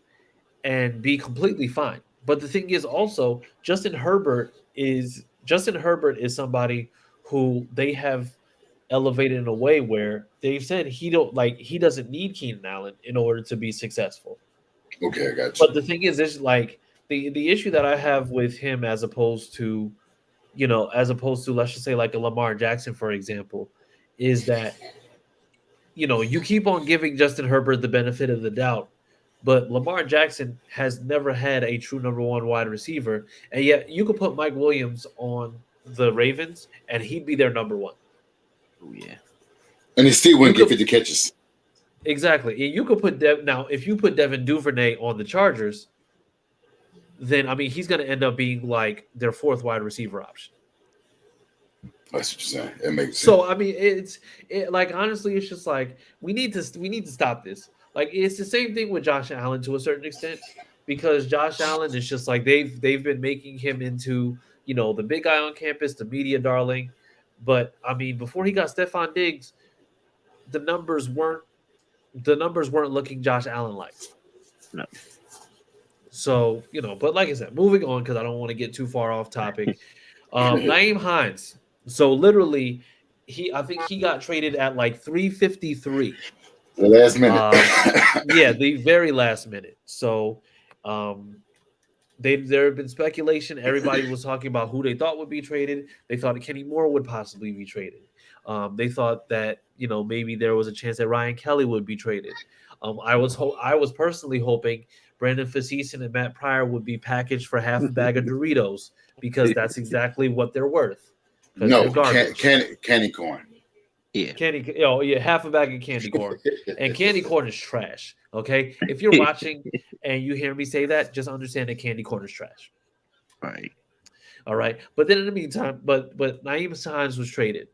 and be completely fine. But the thing is also Justin Herbert is somebody who they have elevated in a way where they've said he doesn't need Keenan Allen in order to be successful. okay, I got you. But the thing is like the issue that I have with him as opposed to let's just say like a Lamar Jackson, for example, is that you keep on giving Justin Herbert the benefit of the doubt, but Lamar Jackson has never had a true number one wide receiver, and yet you could put Mike Williams on the Ravens and he'd be their number one. Oh yeah. And he still wouldn't get 50 catches. Exactly. And you could put now if you put Devin Duvernay on the Chargers, then I mean he's going to end up being like their fourth wide receiver option. That's what you're saying. It makes sense. So I mean it's like honestly it's just like we need to stop this. Like, it's the same thing with Josh Allen to a certain extent, because Josh Allen is just like they've been making him into the big guy on campus, the media darling. But I mean, before he got Stephon Diggs, the numbers weren't looking Josh Allen like. No. So but like I said, moving on because I don't want to get too far off topic. Nyheim Hines. So literally, I think he got traded at like 3:53. The last minute. Yeah, the very last minute. So there have been speculation. Everybody was talking about who they thought would be traded. They thought Kenny Moore would possibly be traded. They thought that maybe there was a chance that Ryan Kelly would be traded. I was personally hoping Brandon Facison and Matt Pryor would be packaged for half a bag of Doritos, because that's exactly what they're worth. No, candy corn. Yeah. Half a bag of candy corn. And candy corn is trash. Okay? If you're watching and you hear me say that, just understand that candy corn is trash. Right. All right. But then in the meantime, but Nyheim Hines was traded.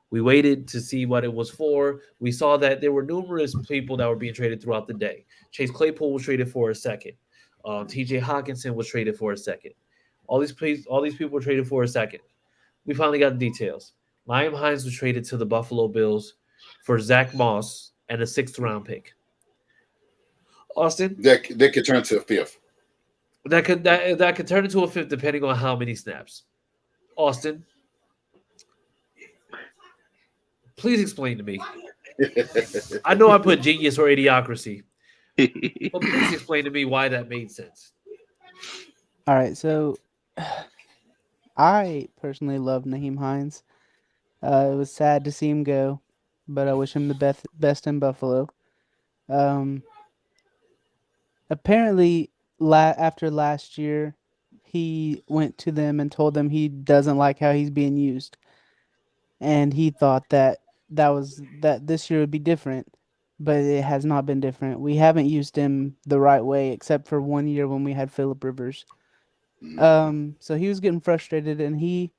We waited to see what it was for. We saw that there were numerous people that were being traded throughout the day. Chase Claypool was traded for a second. TJ Hawkinson was traded for a second. All these people were traded for a second. We finally got the details. Nyheim Hines was traded to the Buffalo Bills for Zach Moss and a 6th-round pick. Austin, That could turn to a 5th. that could turn into a 5th depending on how many snaps. Austin, please explain to me. I know I put genius or idiocracy, but please explain to me why that made sense. All right, so I personally love Nyheim Hines. It was sad to see him go, but I wish him the best in Buffalo. Um, Apparently, after last year, he went to them and told them he doesn't like how he's being used, and he thought that this year would be different, but it has not been different. We haven't used him the right way, except for 1 year when we had Phillip Rivers. So he was getting frustrated, and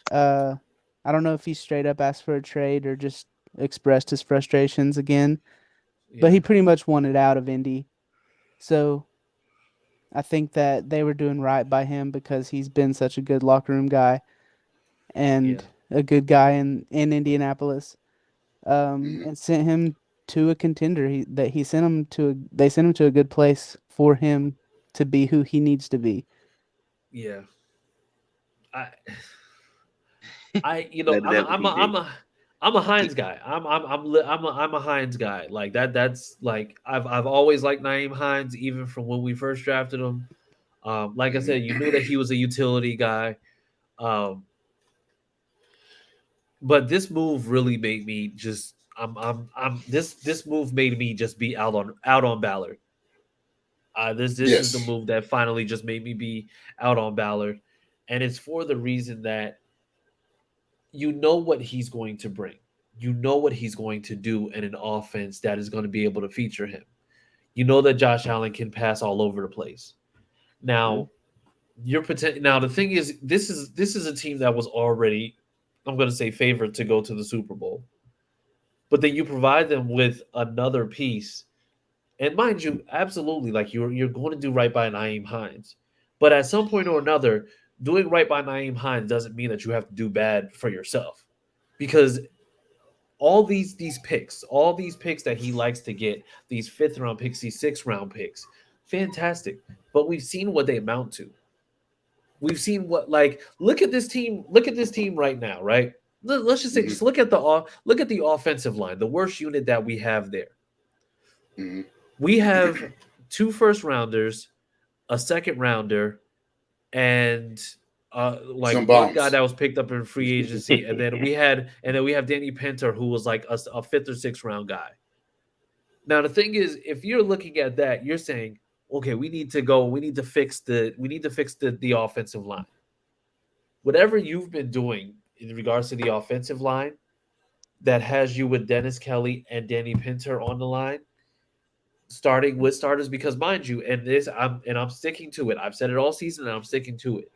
uh, I don't know if he straight up asked for a trade or just expressed his frustrations again, but Yeah, he pretty much wanted out of Indy. So I think that they were doing right by him because he's been such a good locker room guy yeah, and a good guy in Indianapolis. And sent him to a contender. He sent him to they sent him to a good place for him to be who he needs to be. yeah. I, you know, Glad that was DJ. I'm a Hines guy. I'm a Hines guy. Like that. That's like I've always liked Naeem Hines, even from when we first drafted him. Like I said, you knew that he was a utility guy. Um, but this move really made me just. This move made me just be out on Ballard. This is the Yes. move that finally just made me be out on Ballard, and it's for the reason that you know what he's going to bring. You know what he's going to do in an offense that is going to be able to feature him. You know that Josh Allen can pass all over the place. Mhm. Now, now the thing is this is a team that was already, I'm going to say, favored to go to the Super Bowl. But then you provide them with another piece. And mind you, absolutely, like you're going to do right by Naeem Hines. But at some point or another, doing right by Naeem Hines doesn't mean that you have to do bad for yourself. Because all these picks that he likes to get, these fifth round picks, these sixth round picks, fantastic. But we've seen what they amount to. We've seen what, like, look at this team right now, right? Let's just say, Hmm. just look at the offensive line, the worst unit that we have there. Hmm. We have two first rounders, a second rounder, and like Some one guy bombs. that was picked up in free agency, and then we have Danny Pinter, who was like a fifth or sixth round guy. Now the thing is, if you're looking at that, you're saying, okay, we need to fix the offensive line. Whatever you've been doing in regards to the offensive line that has you with Dennis Kelly and Danny Pinter on the line, starting with starters, because mind you, I'm sticking to it. I've said it all season and I'm sticking to it.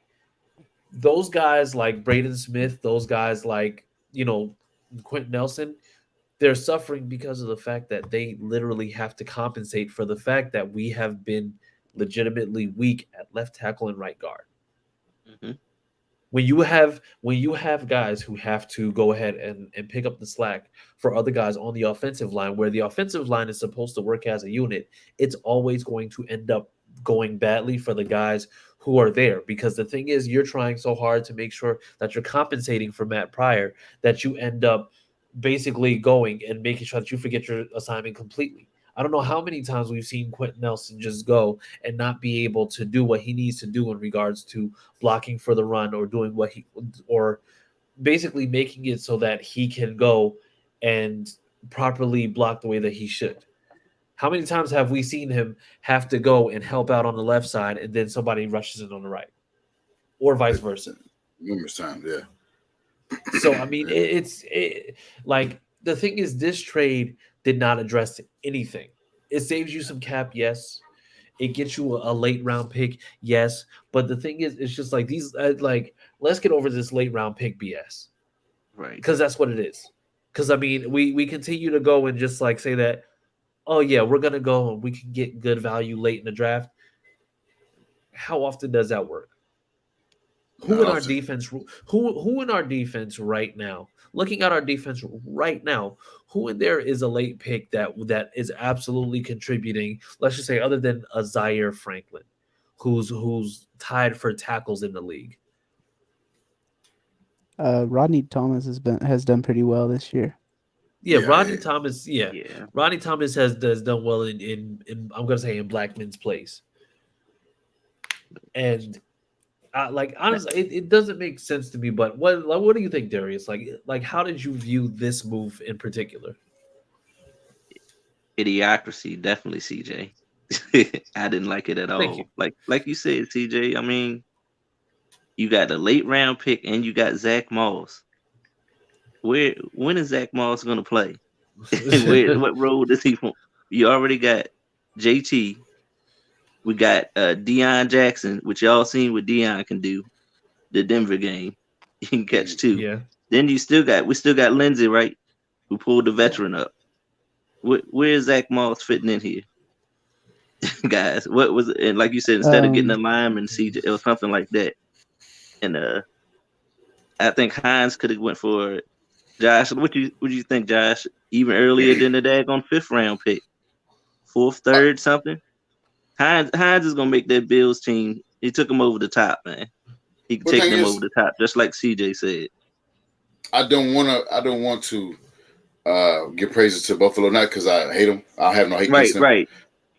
Those guys like Braden Smith, those guys like, Quentin Nelson, they're suffering because of the fact that they literally have to compensate for the fact that we have been legitimately weak at left tackle and right guard. Mhm. When you have guys who have to go ahead and pick up the slack for other guys on the offensive line, where the offensive line is supposed to work as a unit, it's always going to end up going badly for the guys who are there, because the thing is, you're trying so hard to make sure that you're compensating for Matt Pryor that you end up basically going and making sure that you forget your assignment completely. I don't know how many times we've seen Quentin Nelson just go and not be able to do what he needs to do in regards to blocking for the run, or doing or basically making it so that he can go and properly block the way that he should. How many times have we seen him have to go and help out on the left side and then somebody rushes in on the right, or vice versa? Numerous times, yeah. So I mean, like, the thing is, this trade did not address anything. It saves you some cap, yes. It gets you a late round pick, yes. But the thing is, it's just like these, like, let's get over this late round pick BS, Right. because that's what it is. Because I mean, we continue to go and just like say that, oh yeah, we're gonna go and we can get good value late in the draft. How often does that work? Who Not in our often. defense? Who in our defense right now? Looking at our defense right now, who in there is a late pick that is absolutely contributing? Let's just say, other than a Zaire Franklin, who's tied for tackles in the league. Rodney Thomas has done pretty well this year. Yeah, Yeah, Rodney yeah. Thomas. Yeah, Yeah. Rodney Thomas has done well in I'm gonna say in Blackman's place, and Like honestly, it doesn't make sense to me. But what do you think, Darius? Like how did you view this move in particular? Idiocracy, definitely, CJ. I didn't like it at Thank you. all. Like you said, CJ. I mean, you got the late round pick and you got Zach Moss. When is Zach Moss gonna play? What role does he want? You already got JT. We got Deion Jackson, which y'all seen what Deion can do. The Denver game, he can catch two. Yeah. Then we still got Lindsey, right? Who pulled the veteran up. Where's Zach Moss fitting in here, guys? What was it? And like you said, instead of getting a lineman, CJ, or something like that. And I think Hines could have went for Josh. What you think, Josh? Even earlier than the daggone 5th round pick, 4th, 3rd, something. Hines is gonna make that Bills team. He took him over the top, man. He can take them over the top, just like CJ said. I don't want to give praises to Buffalo, not because I hate them. I have no hate against them. Right.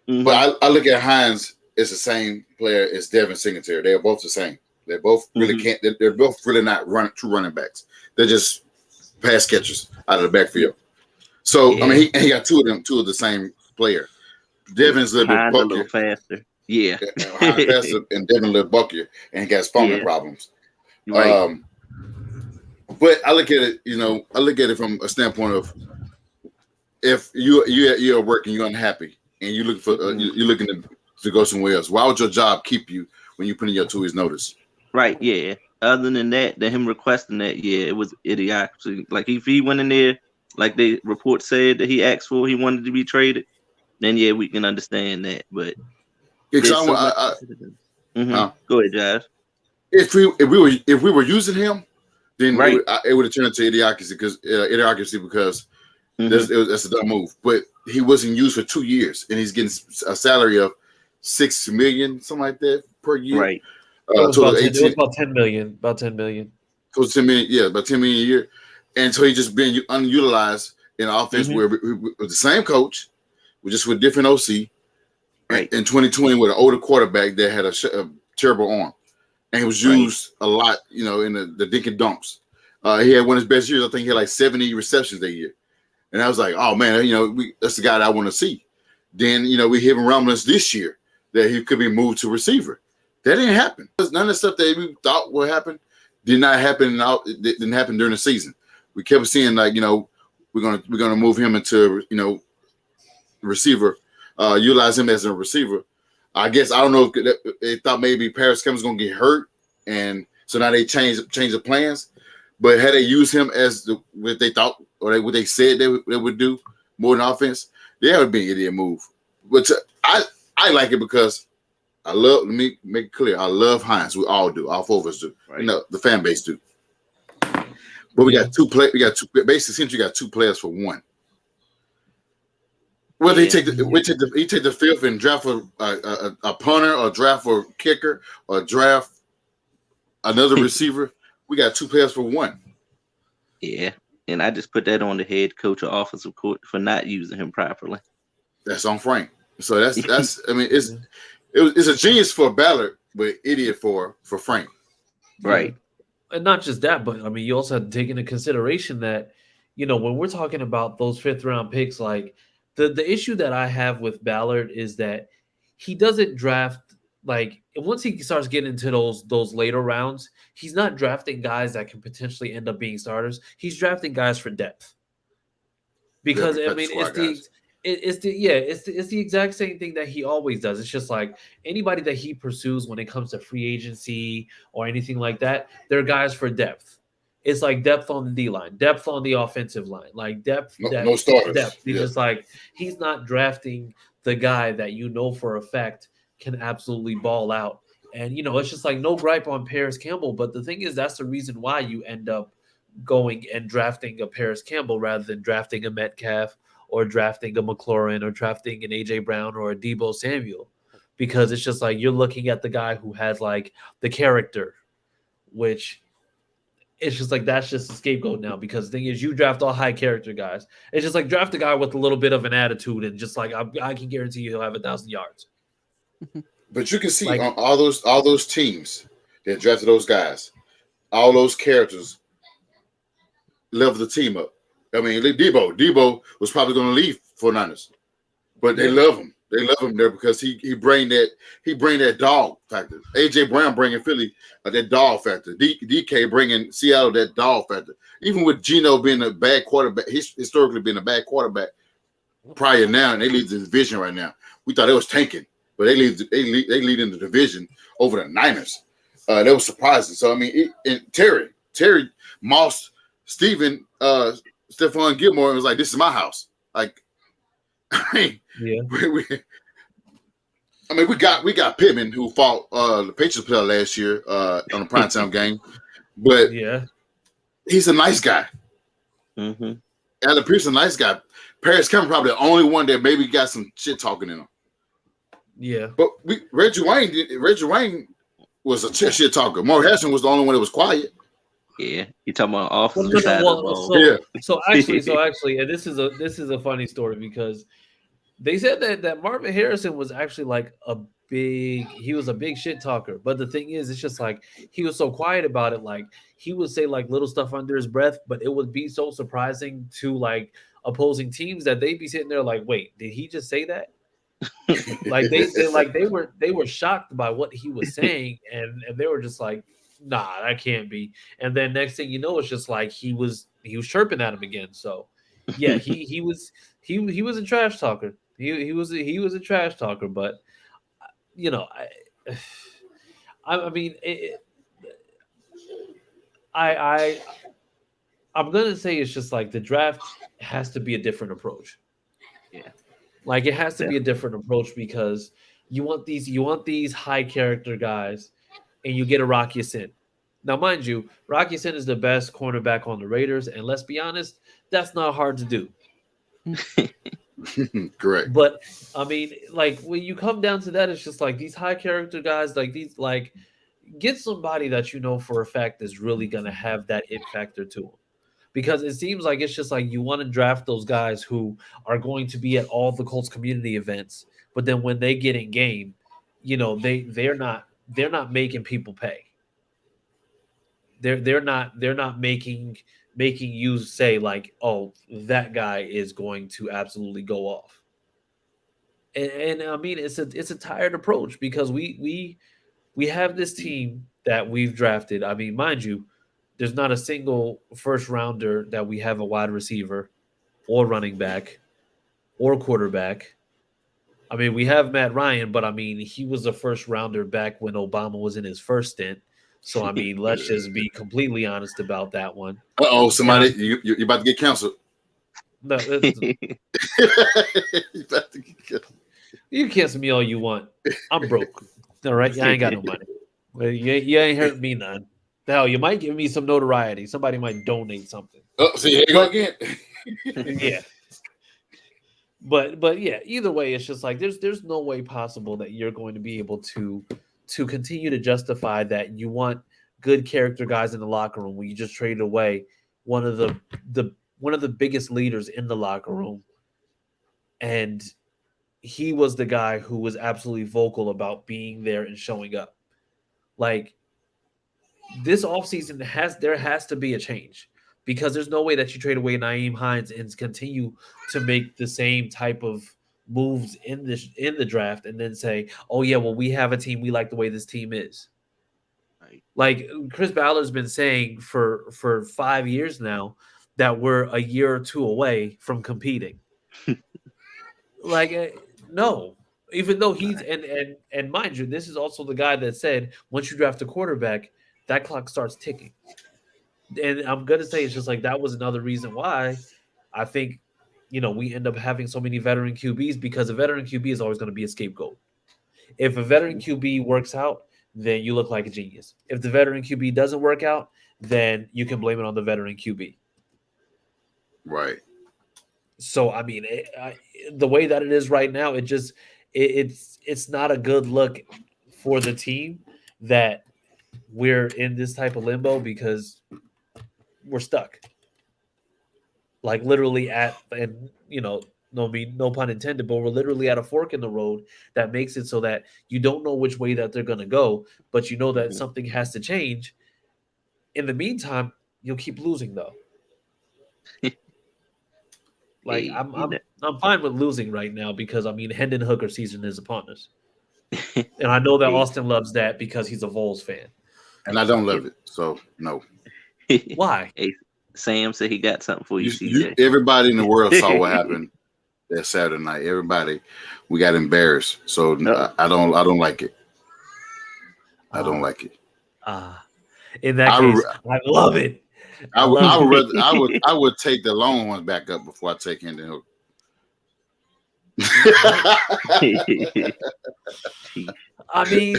Mm-hmm. But I look at Hines as the same player as Devin Singletary. They are both the same. They're both really can't. They're both really not true running backs. They're just pass catchers out of the backfield. So I mean, he got two of the same player. Devin's a little bit bulkier, a little faster. Yeah, faster, and Devin a little bulkier, and he got spinal problems. Right. But I look at it, I look at it from a standpoint of if you're working, you're unhappy, and you're looking for you're looking to go somewhere else. Why would your job keep you when you put in your 2 weeks notice? Right. Yeah. Other than that, him requesting that, it was idiocracy. Like if he went in there, like the report said that he asked for, he wanted to be traded, then we can understand that. But go ahead, Josh. If we were using him, then it would have turned into idiocracy because that's a dumb move. But he wasn't used for 2 years, and he's getting a salary of $6 million, something like that per year. Right. It was about 10 million. About 10 million. So 10 million, about 10 million a year. And so he's just been unutilized in an offense where with the same coach, just with different OC. Right. In 2020 with an older quarterback that had a terrible arm. And he was used a lot, in the dink and dunks. He had one of his best years. I think he had like 70 receptions that year. And I was like, oh, man, that's the guy that I want to see. Then, we hear rumblings this year that he could be moved to receiver. That didn't happen. None of the stuff that we thought would happen did not happen. It didn't happen during the season. We kept seeing we're gonna move him into receiver, utilize him as a receiver. I guess I don't know if they thought maybe Paris Campbell's gonna get hurt, and so now they change the plans. But had they used him as what they thought or what they said they would do more than offense, that would be an idiot move. But I like it because let me make it clear, I love Hines. We all do. All 4 of us do. Right. The fan base do. But we got two basically since you got 2 players for 1. Whether he take the 5th and draft for a punter or draft for a kicker or draft another receiver, we got 2 players for 1. Yeah. And I just put that on the head coach or offensive coach for not using him properly. That's on Frank. So that's I mean it's a genius for Ballard, but idiot for Frank. Right. And not just that, but I mean, you also have to take into consideration that, when we're talking about those 5th round picks, like the issue that I have with Ballard is that he doesn't draft once he starts getting into those later rounds, he's not drafting guys that can potentially end up being starters. He's drafting guys for depth. Because I mean, it's the exact same thing that he always does. It's just like anybody that he pursues when it comes to free agency or anything like that, they're guys for depth. It's like depth on the D line, depth on the offensive line, like depth. No starters. Depth. He's just like he's not drafting the guy that for a fact can absolutely ball out. And it's just like no gripe on Paris Campbell, but the thing is that's the reason why you end up going and drafting a Paris Campbell rather than drafting a Metcalf or drafting a McLaurin or drafting an AJ Brown or a Deebo Samuel, because it's just like you're looking at the guy who has like the character, which it's just like that's just a scapegoat now, because the thing is you draft all high character guys. It's just like draft a guy with a little bit of an attitude and just like I can guarantee you he'll have 1,000 yards. But you can see on all those teams, They drafted those guys. All those characters leveled the team up. I mean, Debo was probably going to leave for Niners, but they love him. They love him there because he bring that dog factor. AJ Brown bringing Philly that dog factor. DK bringing Seattle that dog factor. Even with Geno being a bad quarterback, he's historically been a bad quarterback prior now, and they lead the division right now. We thought it was tanking, but they lead in the division over the Niners. That was surprising. So I mean, Terry Moss, Stephon Gilmore was like, "This is my house." Like, I mean, yeah. We got Pittman who fought the Patriots player last year on a primetime game, but yeah, he's a nice guy. Mm-hmm. Allen Pierce, a nice guy. Paris Cameron probably the only one that maybe got some shit talking in him. Yeah, but Reggie Wayne was a shit talker. Mark Harrison was the only one that was quiet. Yeah, you talking about offensive side of the ball. So actually, and this is a funny story because they said that Marvin Harrison was actually like a big shit talker. But the thing is, it's just like he was so quiet about it. Like he would say like little stuff under his breath, but it would be so surprising to like opposing teams that they'd be sitting there like, wait, did he just say that? Like they were shocked by what he was saying, and they were just like, nah, that can't be. And then next thing you know, it's just like he was chirping at him again. So yeah, he was a trash talker. He was a trash talker, but you know, I mean, I'm gonna say it's just like the draft has to be a different approach. Yeah, like it has to be a different approach because you want these high character guys, and you get a Rocky Sin. Now, mind you, Rocky Sin is the best cornerback on the Raiders, and let's be honest, that's not hard to do. Correct. But I mean, like when you come down to that, it's just like these high character guys, like these, like get somebody that you know for a fact is really gonna have that it factor to them. Because it seems like it's just like you want to draft those guys who are going to be at all the Colts community events, but then when they get in game, you know, they're not making people pay. They're not making you say like, oh, that guy is going to absolutely go off. And I mean, it's a tired approach because we have this team that we've drafted. I mean, mind you, there's not a single first rounder that we have a wide receiver or running back or quarterback. I mean, we have Matt Ryan, but I mean, he was a first rounder back when Obama was in his first stint. So I mean, let's just be completely honest about that one. Somebody, you're about to get canceled. No, you cancel me all you want. I'm broke. All right, I ain't got no money. Well, you ain't hurt me none. The hell, you might give me some notoriety. Somebody might donate something. Oh, see, here you go again. Yeah. But yeah, either way, it's just like there's no way possible that you're going to be able to continue to justify that you want good character guys in the locker room when you just traded away one of the biggest leaders in the locker room. And he was the guy who was absolutely vocal about being there and showing up. Like this offseason there has to be a change because there's no way that you trade away Nyheim Hines and continue to make the same type of moves in the draft and then say, oh yeah, well, we have a team, we like the way this team is. Right. Like Chris Ballard's been saying for 5 years now that we're a year or two away from competing. Like no, even though he's and mind you, this is also the guy that said once you draft a quarterback, that clock starts ticking. And I'm gonna say it's just like that was another reason why I think, you know, we end up having so many veteran QBs because a veteran QB is always going to be a scapegoat. If a veteran QB works out, then you look like a genius. If the veteran QB doesn't work out, then you can blame it on the veteran QB. Right. So I mean, the way that it is right now, it's not a good look for the team that we're in this type of limbo because we're stuck. Like literally at, and you know, no pun intended, but we're literally at a fork in the road that makes it so that you don't know which way that they're going to go, but you know that Mhm. something has to change. In the meantime, you'll keep losing though. Like Hey, I'm fine with losing right now because I mean Hendon Hooker season is upon us, and I know that hey, Austin loves that because he's a Vols fan. And I don't love it. So no. Why? hey, Sam said he got something for you, You CJ. everybody in the world saw what happened that Saturday night. Everybody, we got embarrassed. So I don't like it. I don't like it. In that I case, I love it. I would love it. rather I would take the long ones back up before I take Hendon Hooker. I mean,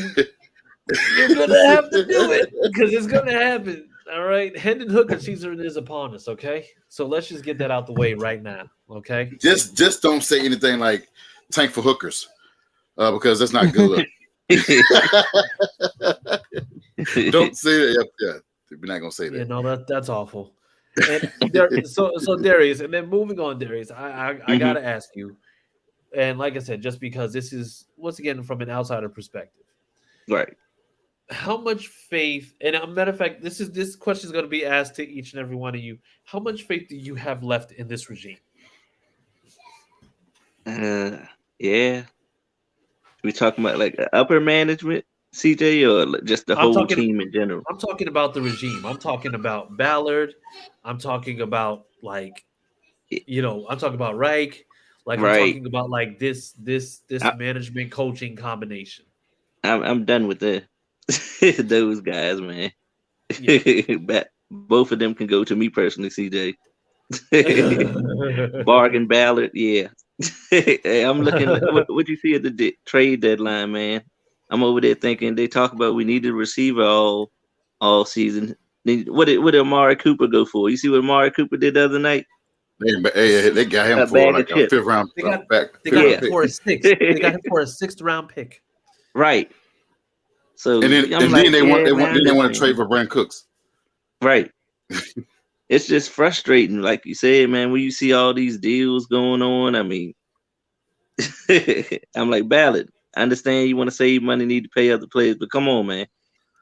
you're gonna have to do it because it's gonna happen. All right, Hendon Hooker season is upon us. Okay, so let's just get that out the way right now. Okay, Just don't say anything like tank for hookers, because that's not good look. Don't say that. Yeah, we're not gonna say that. yeah, no, that's awful. And so Darius, and then moving on, Darius, I gotta ask you, and like I said, just because this is once again from an outsider perspective, Right. how much faith, and a matter of fact, this question is going to be asked to each and every one of you. How much faith do you have left in this regime? Yeah. We talking about like upper management, CJ, or just the I'm whole talking team in general? I'm talking about the regime. I'm talking about Ballard. I'm talking about like I'm talking about Reich. Like I'm Right. talking about like this I, management coaching combination. I'm done with those guys, man. Yeah. Both of them can go to me personally, CJ. Bargain Ballard, yeah. Hey, I'm looking. What you see at the trade deadline, man? I'm over there thinking they talk about we need a receiver all season. What did Amari Cooper go for? You see what Amari Cooper did the other night? They got him A for bag of like a chips. fifth round. They got Fifth him round pick. for a sixth. They got him for a sixth round pick. Right. So And then I'm like, they want to understand. trade for Brand Cooks. Right. It's just frustrating, like you said, man. When you see all these deals going on, I mean, I'm like, Ballard. I understand you want to save money, need to pay other players, but come on, man.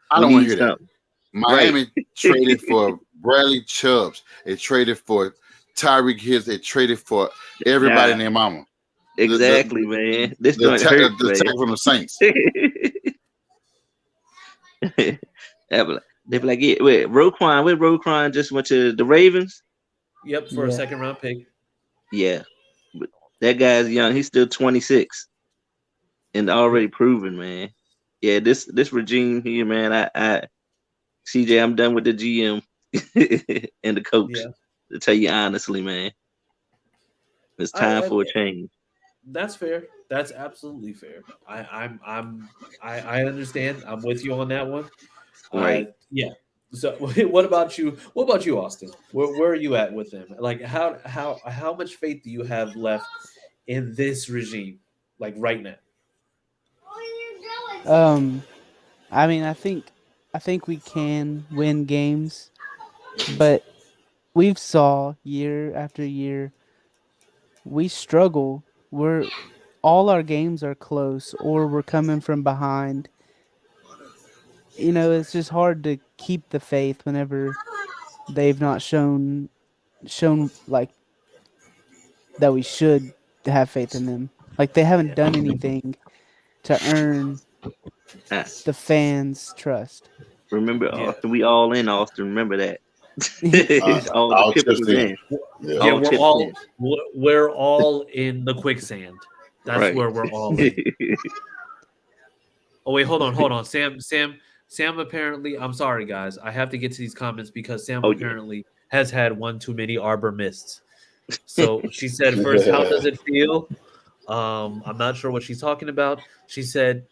I We don't want need to hear that. something. Miami traded for Bradley Chubbs. They traded for Tyreek Hill. They traded for everybody and their mama. Exactly, man. This don't hurt, the man. tackle from the Saints. They be like, yeah, wait, Roquan. Where Roquan just went to the Ravens? Yep, for a second round pick. Yeah, but that guy's young. He's still 26 and already proven, man. Yeah, this regime here, man. I CJ, I'm done with the GM and the coach. Yeah. To tell you honestly, man, it's time for a change. That's fair. That's absolutely fair. I understand. I'm with you on that one. Right. Yeah. So what about you? What about you, Austin? Where are you at with them? Like how much faith do you have left in this regime? Like right now? I mean, I think we can win games, but we've saw year after year we struggle. All our games are close or we're coming from behind. It's just hard to keep the faith whenever they've not shown like that we should have faith in them. Like they haven't done anything to earn the fans' trust. Remember, Austin, we all in Austin. Remember that. all the chips was in. Yeah, we're all in the quicksand. That's where we're all in. Oh wait, hold on. Sam apparently, I'm sorry guys, I have to get to these comments because Sam apparently has had one too many Arbor mists. So she said first, how does it feel? I'm not sure what she's talking about. She said,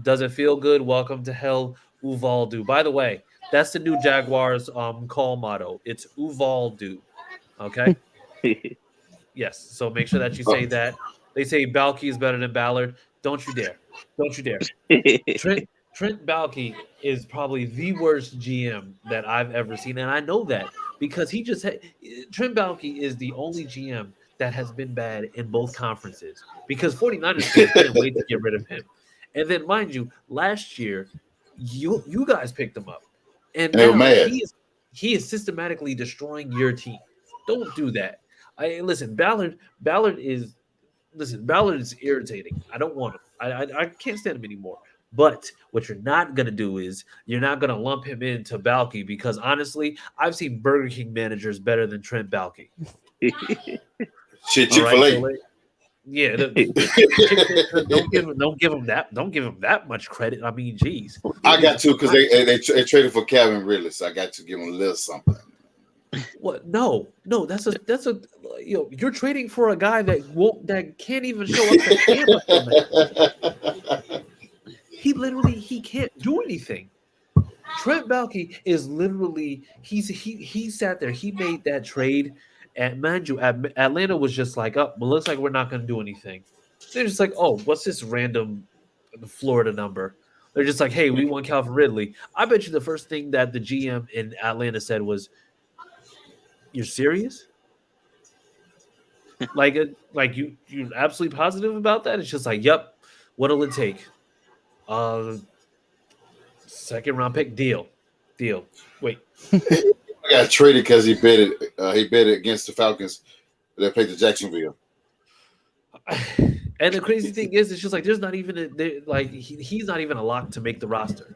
does it feel good? Welcome to hell, Uvaldu. By the way, that's the new Jaguars call motto. It's Uvaldu. Okay. Yes. So make sure that you say that. They say Balky is better than Ballard. Don't you dare. Don't you dare. Trent Baalke is probably the worst GM that I've ever seen, and I know that because Trent Baalke is the only GM that has been bad in both conferences because 49ers fans couldn't wait to get rid of him. And then, mind you, last year, you guys picked him up, and And they were now mad. he is systematically destroying your team. Don't do that. I listen, Ballard is irritating. I don't want him. I can't stand him anymore. But what you're not gonna do is you're not gonna lump him into Balky because honestly, I've seen Burger King managers better than Trent Balky. Shit, All right, Chick-fil-A. yeah, don't give him that much credit. I mean, geez. I got to because they traded for Calvin Ridley, so I got to give him a little something. What? No, that's a you're trading for a guy that can't even show up to camp. He can't do anything. Trent Baalke is literally he sat there. He made that trade, and mind you, Atlanta was just like, oh, well, looks like we're not going to do anything. They're just like, oh, what's this random Florida number? They're just like, hey, we want Calvin Ridley. I bet you the first thing that the GM in Atlanta said was, "You're serious? like you're absolutely positive about that?" It's just like, yep. What'll it take? Second round pick deal. Wait. I got traded because he bet it against the Falcons. They played the Jacksonville. And the crazy thing is, it's just like there's not even he's not even a lock to make the roster.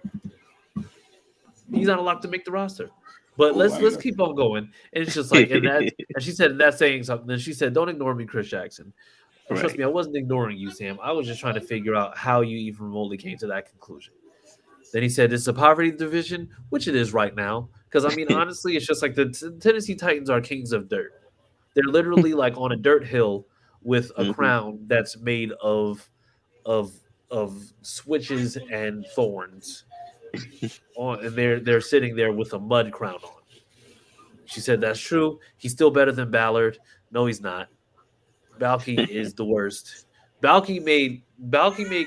He's not a lock to make the roster. But let's keep on going. And it's just like, and she said that's saying something. And she said, "Don't ignore me, Chris Jackson." And trust me, I wasn't ignoring you, Sam. I was just trying to figure out how you even remotely came to that conclusion. Then he said, "It's a poverty division," which it is right now. Because I mean, honestly, it's just like the Tennessee Titans are kings of dirt. They're literally like on a dirt hill with a crown that's made of switches and thorns. And they're sitting there with a mud crown on. She said that's true. He's still better than Ballard. No, he's not. Baalke is the worst. Baalke made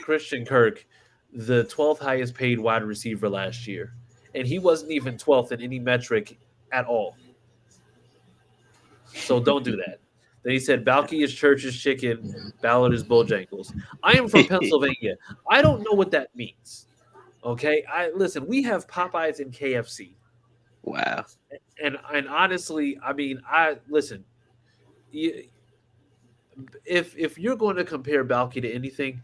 Christian Kirk the 12th highest paid wide receiver last year, and he wasn't even 12th in any metric at all. So don't do that. Then he said Baalke is Church's chicken, Ballard is Bojangles. I am from Pennsylvania. I don't know what that means. Okay, listen. We have Popeyes and KFC. Wow. And honestly, I mean, listen. If you're going to compare Baalke to anything,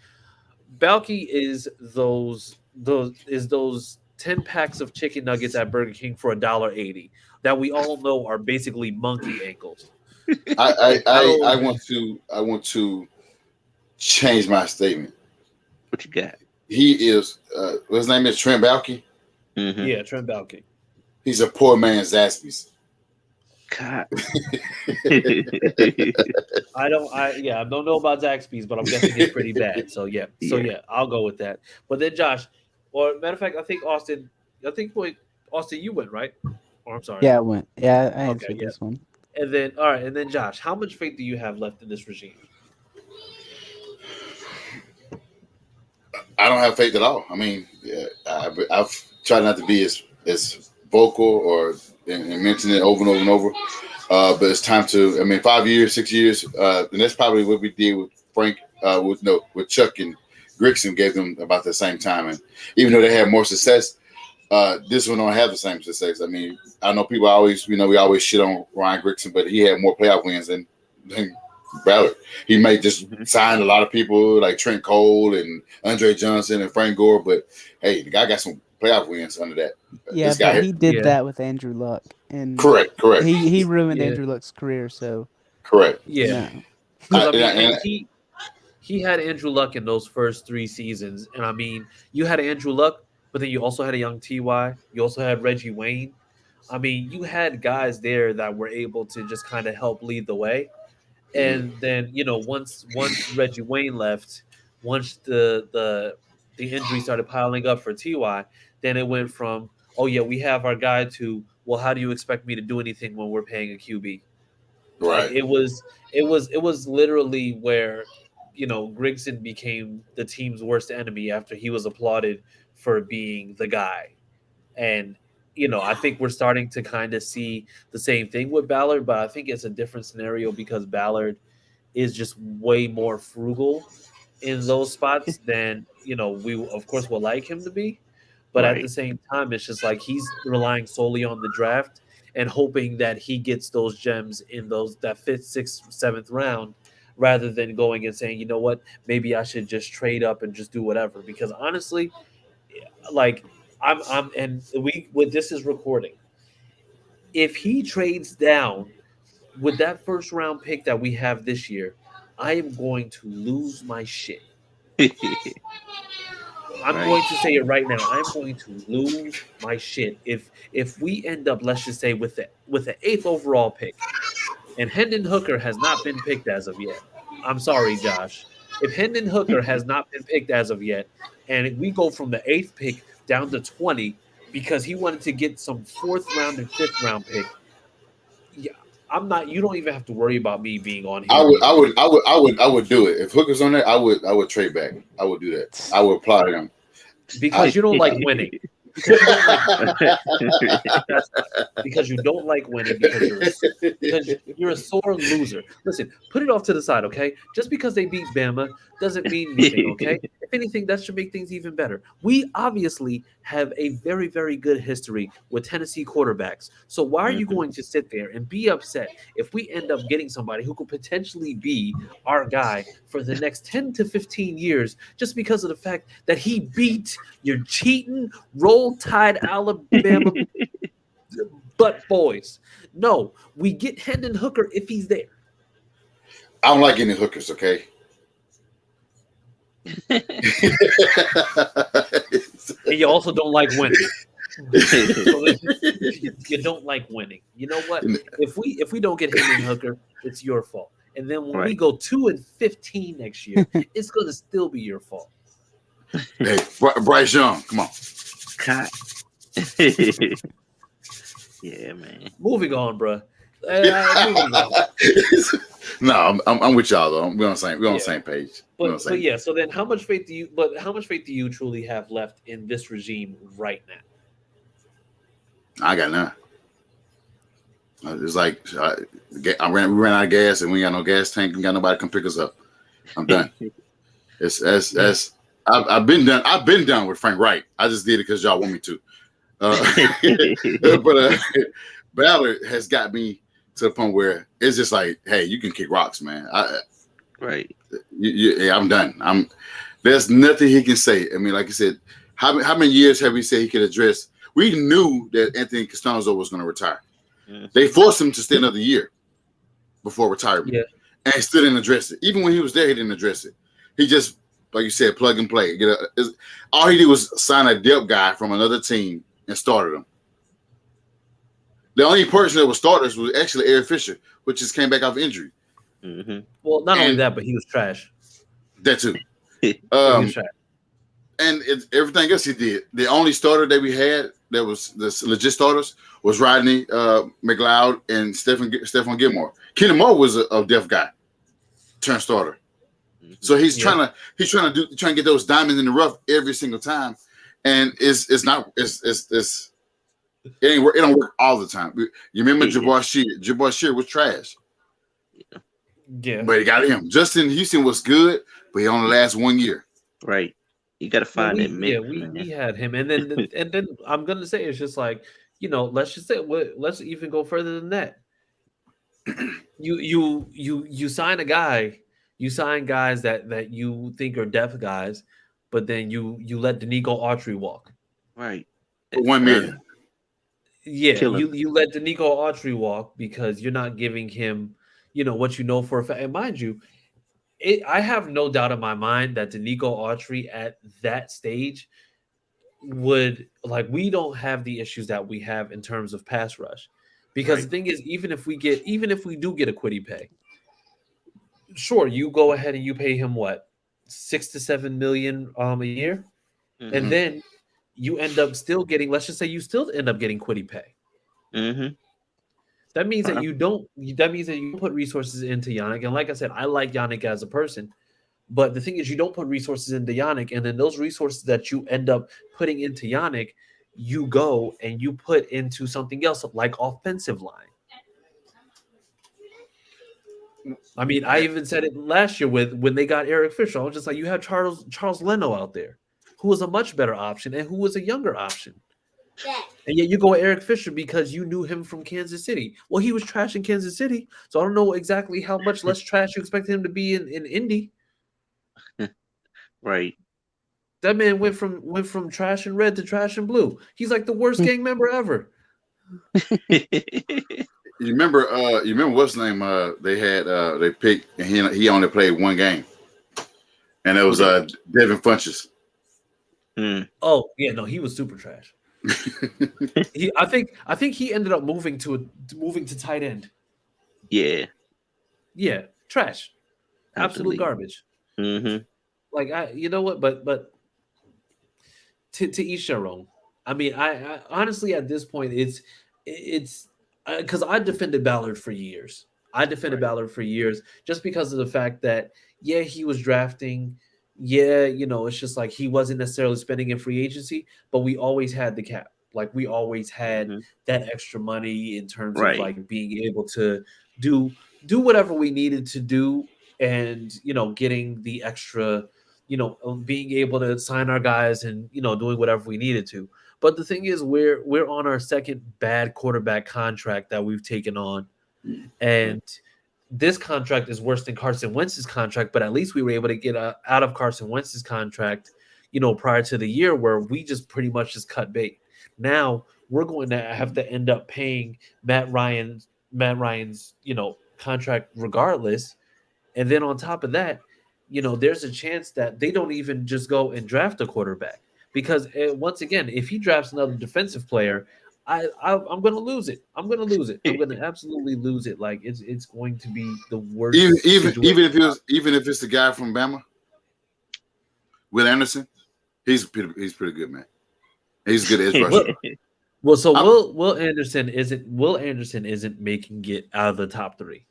Baalke is those 10 packs of chicken nuggets at Burger King for $1.80 that we all know are basically monkey ankles. I want to change my statement. What you got? He is his name is Trent Baalke. Mm-hmm. Yeah, Trent Baalke. He's a poor man's Zaxby's. God. I don't know about Zaxby's, but I'm guessing it's pretty bad. So yeah, I'll go with that. But then Josh, or matter of fact, Austin, you went, right? Or I'm sorry. Yeah, I went. Yeah, I answered this one. And then all right, and then Josh, how much faith do you have left in this regime? I don't have faith at all. I mean, I've tried not to be as vocal or and mention it over and over and over. But it's time to. I mean, 5 years, 6 years, and that's probably what we did with Frank, with Chuck and Grigson gave them about the same time. And even though they had more success, this one don't have the same success. I mean, I know people always, we always shit on Ryan Grigson, but he had more playoff wins than Ballard. He may just sign a lot of people like Trent Cole and Andre Johnson and Frank Gore, but hey, the guy got some playoff wins under that. Yeah, but he did that with Andrew Luck, and correct. He ruined Andrew Luck's career. So correct. Yeah, he had Andrew Luck in those first 3 seasons, and I mean, you had Andrew Luck, but then you also had a young Ty. You also had Reggie Wayne. I mean, you had guys there that were able to just kind of help lead the way. And then once Reggie Wayne left, once the injury started piling up for Ty, then it went from, oh yeah, we have our guy, to, well, how do you expect me to do anything when we're paying a QB? Right. Like, it was literally where Grigson became the team's worst enemy after he was applauded for being the guy. And I think we're starting to kind of see the same thing with Ballard, but I think it's a different scenario because Ballard is just way more frugal in those spots than we of course would like him to be. But at the Right. same time, it's just like he's relying solely on the draft and hoping that he gets those gems in that fifth, sixth, seventh round, rather than going and saying, you know what, maybe I should just trade up and just do whatever. Because honestly, like I'm and we with this is recording. If he trades down with that first round pick that we have this year, I am going to lose my shit. I'm Right. going to say it right now. I'm going to lose my shit if we end up, let's just say, with the eighth overall pick, and Hendon Hooker has not been picked as of yet. I'm sorry, Josh. If Hendon Hooker has not been picked as of yet, and we go from the eighth pick down to 20 because he wanted to get some fourth round and fifth round pick, yeah, I'm not. You don't even have to worry about me being on here. I would do it if Hooker's on there. I would trade back. I would do that. I would apply to him because you don't like winning. Because you don't like winning because you're a sore loser. Listen, put it off to the side, okay? Just because they beat Bama doesn't mean anything, okay? If anything, that should make things even better. We obviously have a very, very good history with Tennessee quarterbacks. So why are you going to sit there and be upset if we end up getting somebody who could potentially be our guy for the next 10 to 15 years just because of the fact that he beat your cheating, roll tide Alabama butt boys? No, we get Hendon Hooker if he's there. I don't like any hookers, okay? And you also don't like winning. So you don't like winning. You know what? If we don't get Hendon Hooker, it's your fault. And then when we go 2-15 next year, it's going to still be your fault. Hey, Bryce Young, come on. Yeah, man. Moving on, bro. Moving on. No, I'm with y'all though. We're on the same page. But yeah. So then, how much faith do you truly have left in this regime right now? I got none. It's like we ran out of gas and we ain't got no gas tank and got nobody to come pick us up. I'm done. I've been done. I've been done with Frank Wright. I just did it because y'all want me to. But Ballard has got me to the point where it's just like, hey, you can kick rocks, man. I'm done. There's nothing he can say. I mean, like I said, how many years have we said he could address? We knew that Anthony Costanzo was going to retire. They forced him to stay another year before retirement, and he still didn't address it. Even when he was there, he didn't address it. He just, like you said, plug and play. All he did was sign a depth guy from another team and started him. The only person that was starters was actually Eric Fisher, which just came back off injury. Mm-hmm. Well, not only that, but he was trash. That too. He was trash. And everything else he did. The only starter that we had that was the legit starters was Rodney McLeod and Stephon Gilmore. Kenny Moore was a deaf guy, turned starter. So he's trying to get those diamonds in the rough every single time, and it don't work all the time. You remember Jabbar Shear? Jabbar Shear was trash. Yeah, but he got him. Justin Houston was good, but he only lasts 1 year. Right. You got to find that mix. Yeah, we had him, and then I'm gonna say it's just like, let's just say let's even go further than that. You sign a guy, you sign guys that you think are depth guys, but then you let Danico Autry walk. Right. For $1 million. Yeah, you let Danico Autry walk because you're not giving him, what you know for a fact. And mind you, I have no doubt in my mind that Danico Autry at that stage would, we don't have the issues that we have in terms of pass rush. Because the thing is, even if we do get a quiddy pay, sure, you go ahead and you pay him what, $6 to $7 million a year, and then you end up still getting, let's just say you still end up getting quiddy pay. Mm-hmm. That means that you don't. That means that you put resources into Yannick, and like I said, I like Yannick as a person, but the thing is, you don't put resources into Yannick, and then those resources that you end up putting into Yannick, you go and you put into something else like offensive line. I mean, I even said it last year when they got Eric Fisher. I was just like, you have Charles Leno out there, who was a much better option and who was a younger option. And yet you go with Eric Fisher because you knew him from Kansas City. Well, he was trash in Kansas City, so I don't know exactly how much less trash you expect him to be in Indy. Right. That man went from trash and red to trash and blue. He's like the worst gang member ever. You remember what's his name? They had they picked, and he only played one game, and it was Devin Funches. Oh yeah, no, he was super trash. I think he ended up moving to tight end. Yeah, trash, absolute garbage. Mm-hmm. Like you know what? But to each their own. I mean, I honestly at this point it's because I defended Ballard for years. Ballard for years just because of the fact that he was drafting. It's just like he wasn't necessarily spending in free agency, but we always had the cap. Like we always had that extra money in terms of like being able to do whatever we needed to do, and getting the extra, being able to sign our guys and doing whatever we needed to. But the thing is, we're on our second bad quarterback contract that we've taken on, and this contract is worse than Carson Wentz's contract, but at least we were able to get out of Carson Wentz's contract, prior to the year where we just pretty much just cut bait. Now we're going to have to end up paying Matt Ryan's, contract regardless. And then on top of that, there's a chance that they don't even just go and draft a quarterback because once again, if he drafts another defensive player, I'm going to lose it. I'm going to absolutely lose it. Like it's going to be the worst. Even if it's the guy from Bama, Will Anderson, he's pretty good, man. He's good as rusher. Well, so Will Anderson isn't making it out of the top 3.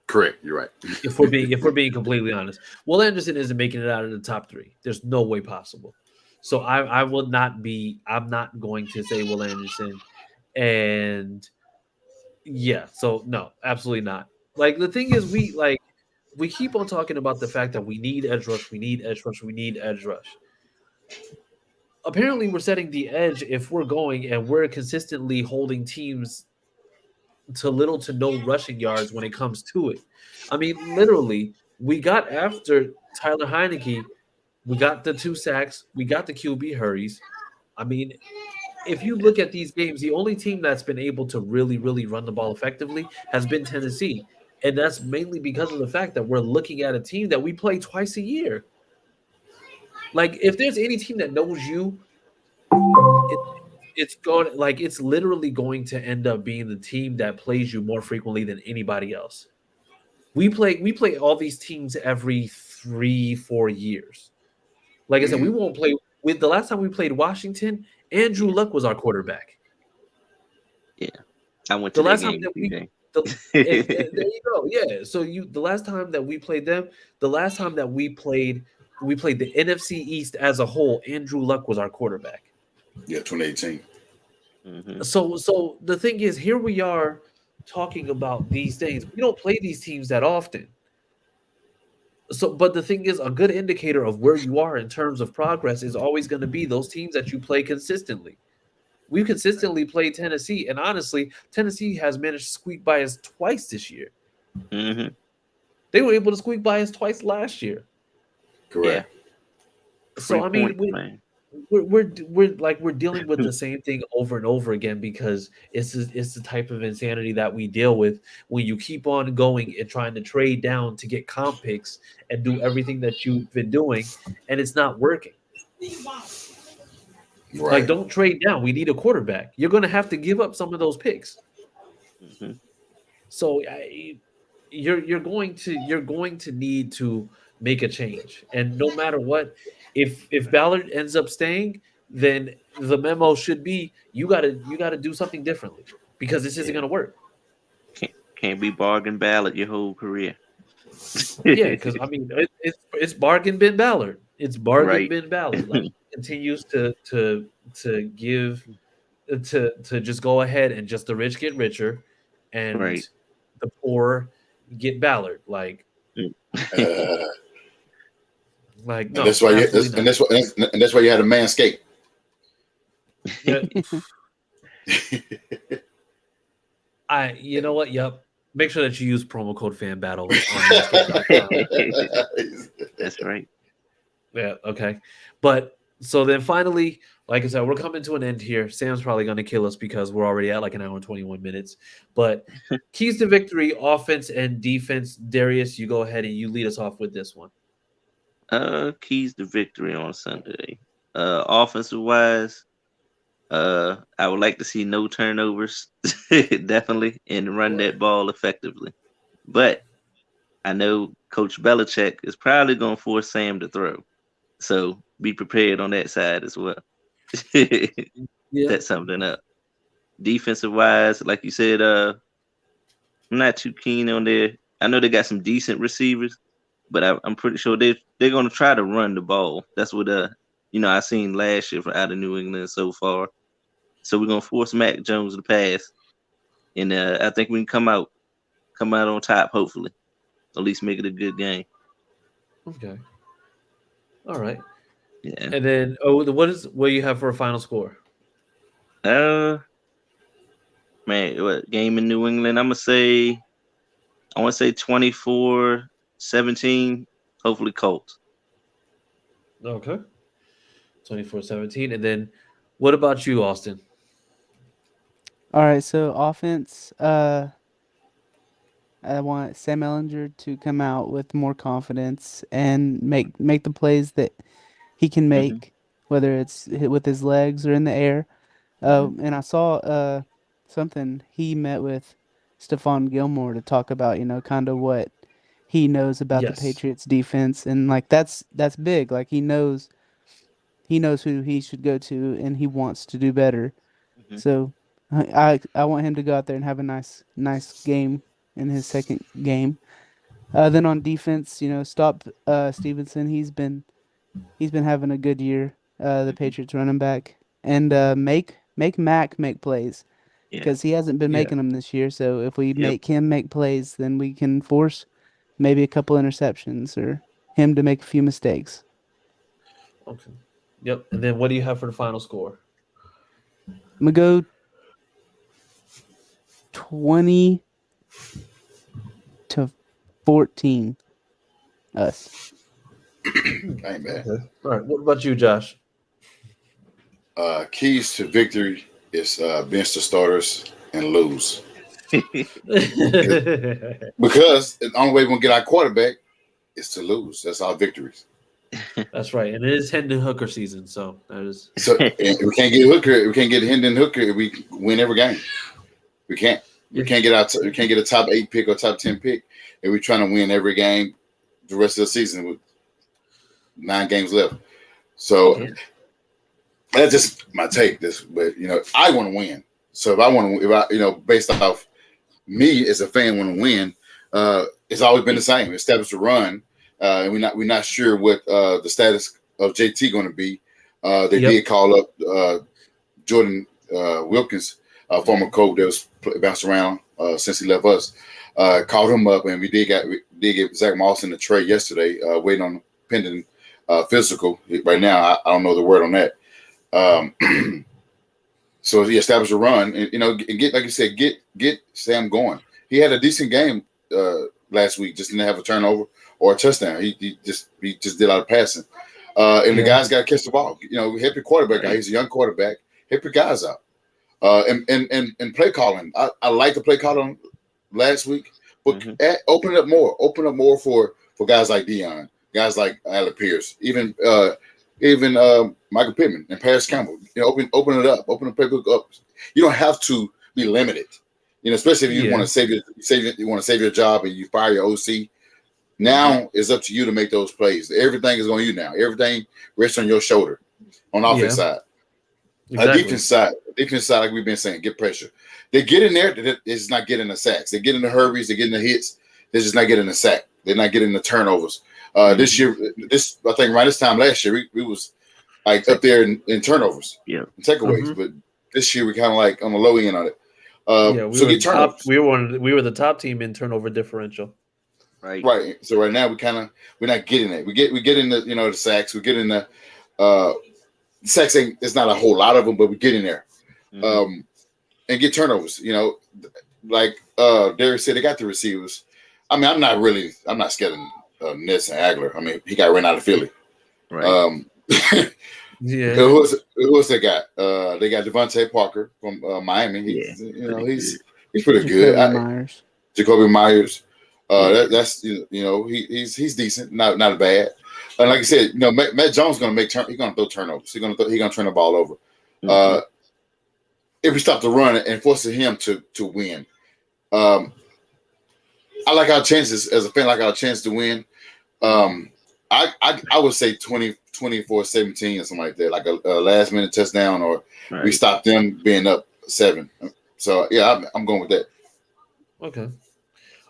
Correct. You're right. If we're being completely honest, Will Anderson isn't making it out of the top 3. There's no way possible. So I'm not going to say Will Anderson. And so no, absolutely not. Like the thing is, we keep on talking about the fact that we need edge rush. Apparently, we're setting the edge if we're going and we're consistently holding teams to little to no rushing yards when it comes to it. I mean, literally, we got after Tyler Heineke, we got the 2 sacks, we got the QB hurries. I mean, if you look at these games, the only team that's been able to really, really run the ball effectively has been Tennessee. And that's mainly because of the fact that we're looking at a team that we play twice a year. Like, if there's any team that knows you, it's literally going to end up being the team that plays you more frequently than anybody else. We play all these teams every 3-4 years. Like I said, we won't play with the last time we played Washington. Andrew Luck was our quarterback. Yeah, I went to the last time that we. There you go. Yeah. So the last time that we played them, the last time that we played the NFC East as a whole. Andrew Luck was our quarterback. Yeah, 2018. Mm-hmm. So the thing is, here we are talking about these things. We don't play these teams that often. So, but the thing is, a good indicator of where you are in terms of progress is always going to be those teams that you play consistently. We've consistently played Tennessee, and honestly, Tennessee has managed to squeak by us twice this year. Mm-hmm. They were able to squeak by us twice last year. Correct. Yeah. So I mean, we're dealing with the same thing over and over again because it's the type of insanity that we deal with when you keep on going and trying to trade down to get comp picks and do everything that you've been doing, and it's not working. Right. Like, don't trade down. We need a quarterback. You're going to have to give up some of those picks. Mm-hmm. So you're going to need to make a change, and no matter what. If Ballard ends up staying, then the memo should be you got to do something differently because this isn't going to work. Can't be bargain Ballard your whole career. Yeah, because I mean it's bargain bin Ballard. It's bargain bin Ballard. Like, continues to give to just go ahead and just the rich get richer, and the poor get Ballard. Like And no, that's why absolutely not. and that's why you had a manscape. Yeah. You know what? Yep. Make sure that you use promo code FanBattle on manscaped.com. That's right. Yeah, okay. But so then finally, like I said, we're coming to an end here. Sam's probably going to kill us because we're already at like an hour and 21 minutes. But keys to victory, offense and defense. Darius, you go ahead and you lead us off with this one. Keys to victory on Sunday. Offensive wise, I would like to see no turnovers, definitely, and run that ball effectively. But I know Coach Belichick is probably going to force Sam to throw, so be prepared on that side as well. Set something up. Defensive wise, like you said, I'm not too keen on there. I know they got some decent receivers, but I'm pretty sure they're going to try to run the ball. That's what I seen last year from out of New England so far. So we're gonna force Mac Jones to pass, and I think we can come out on top. Hopefully, at least make it a good game. Okay. All right. Yeah. And then, what do you have for a final score? Man, what game in New England? I want to say 24-17. Hopefully, Colts. Okay. 24-17. And then, what about you, Austin? All right, so offense, I want Sam Ellinger to come out with more confidence and make the plays that he can make, whether it's with his legs or in the air. And I saw something he met with Stephon Gilmore to talk about, kind of what he knows about the Patriots defense, and like that's big. Like he knows who he should go to, and he wants to do better. So I want him to go out there and have a nice game in his second game. Then on defense, stop Stevenson. He's been having a good year. The Patriots running back, and make Mac make plays because he hasn't been making them this year. So if we make him make plays, then we can force maybe a couple interceptions or him to make a few mistakes. Okay. Yep. And then what do you have for the final score? I'm gonna go 20-14 us. Ain't bad. Okay. All right. What about you, Josh? Keys to victory is bench the starters and lose. Because the only way we're gonna get our quarterback is to lose. That's our victories. That's right, and it is Hendon Hooker season, so that is. So and we can't get Hooker. We can't get Hendon Hooker if we win every game. We can't. We can't get out. We can't get a top 8 pick or top 10 pick if we're trying to win every game the rest of the season with 9 games left. So that's just my take. But I want to win. So if I based off me as a fan want to win, it's always been the same. Establish a run. And we're not sure what the status of JT going to be. They did call up Jordan Wilkins, former coach that was bounced around since he left us. Called him up, and we did get Zach Moss in the trade yesterday, waiting on pending physical. Right now, I don't know the word on that. So he established a run, and get, like you said, get Sam going. He had a decent game last week, just didn't have a turnover or a touchdown. He just did a lot of passing. And the guys got to catch the ball. Help your quarterback out. He's a young quarterback. Help your guys out. And play calling. I like the play calling last week, but open it up more. Open up more for guys like Dion, guys like Alec Pierce, even Michael Pittman and Paris Campbell. Open it up. Open the playbook up. You don't have to be limited. Especially if you want to save your job and you fire your OC. Now it's up to you to make those plays. Everything is on you now. Everything rests on your shoulder on the offense side. Exactly. Defense side, like we've been saying, get pressure. They get in there, it's not getting the sacks. They get in the hurries, they get in the hits. They're just not getting the sack. They're not getting the turnovers. This year, I think right this time last year, we was like up there in turnovers, and takeaways. But this year we kind of like on the low end on it. Yeah, we So were get top. turnovers. We were the top team in turnover differential. Right. So right now we're not getting it. We get in the the sacks. We get in the sacks. It's not a whole lot of them, but we get in there. Mhm. And get turnovers. Like Derek said, they got the receivers. I mean, I'm not scared of Ness and Agler. I mean, he got ran out of Philly. Right. Yeah. Who else they got? They got Devontae Parker from Miami. He's he's pretty good. Jacoby Myers. Jacoby Myers. Yeah. That's he's decent, not bad. And like I said, Matt Jones gonna he's gonna throw turnovers. He's gonna turn the ball over. Mhm. If we stop the run and forcing him to win. I like our chances as a fan, like our chance to win. I would say 24-17 or something like that, like a last minute touchdown, or we stop them being up 7. So yeah, I'm going with that. Okay.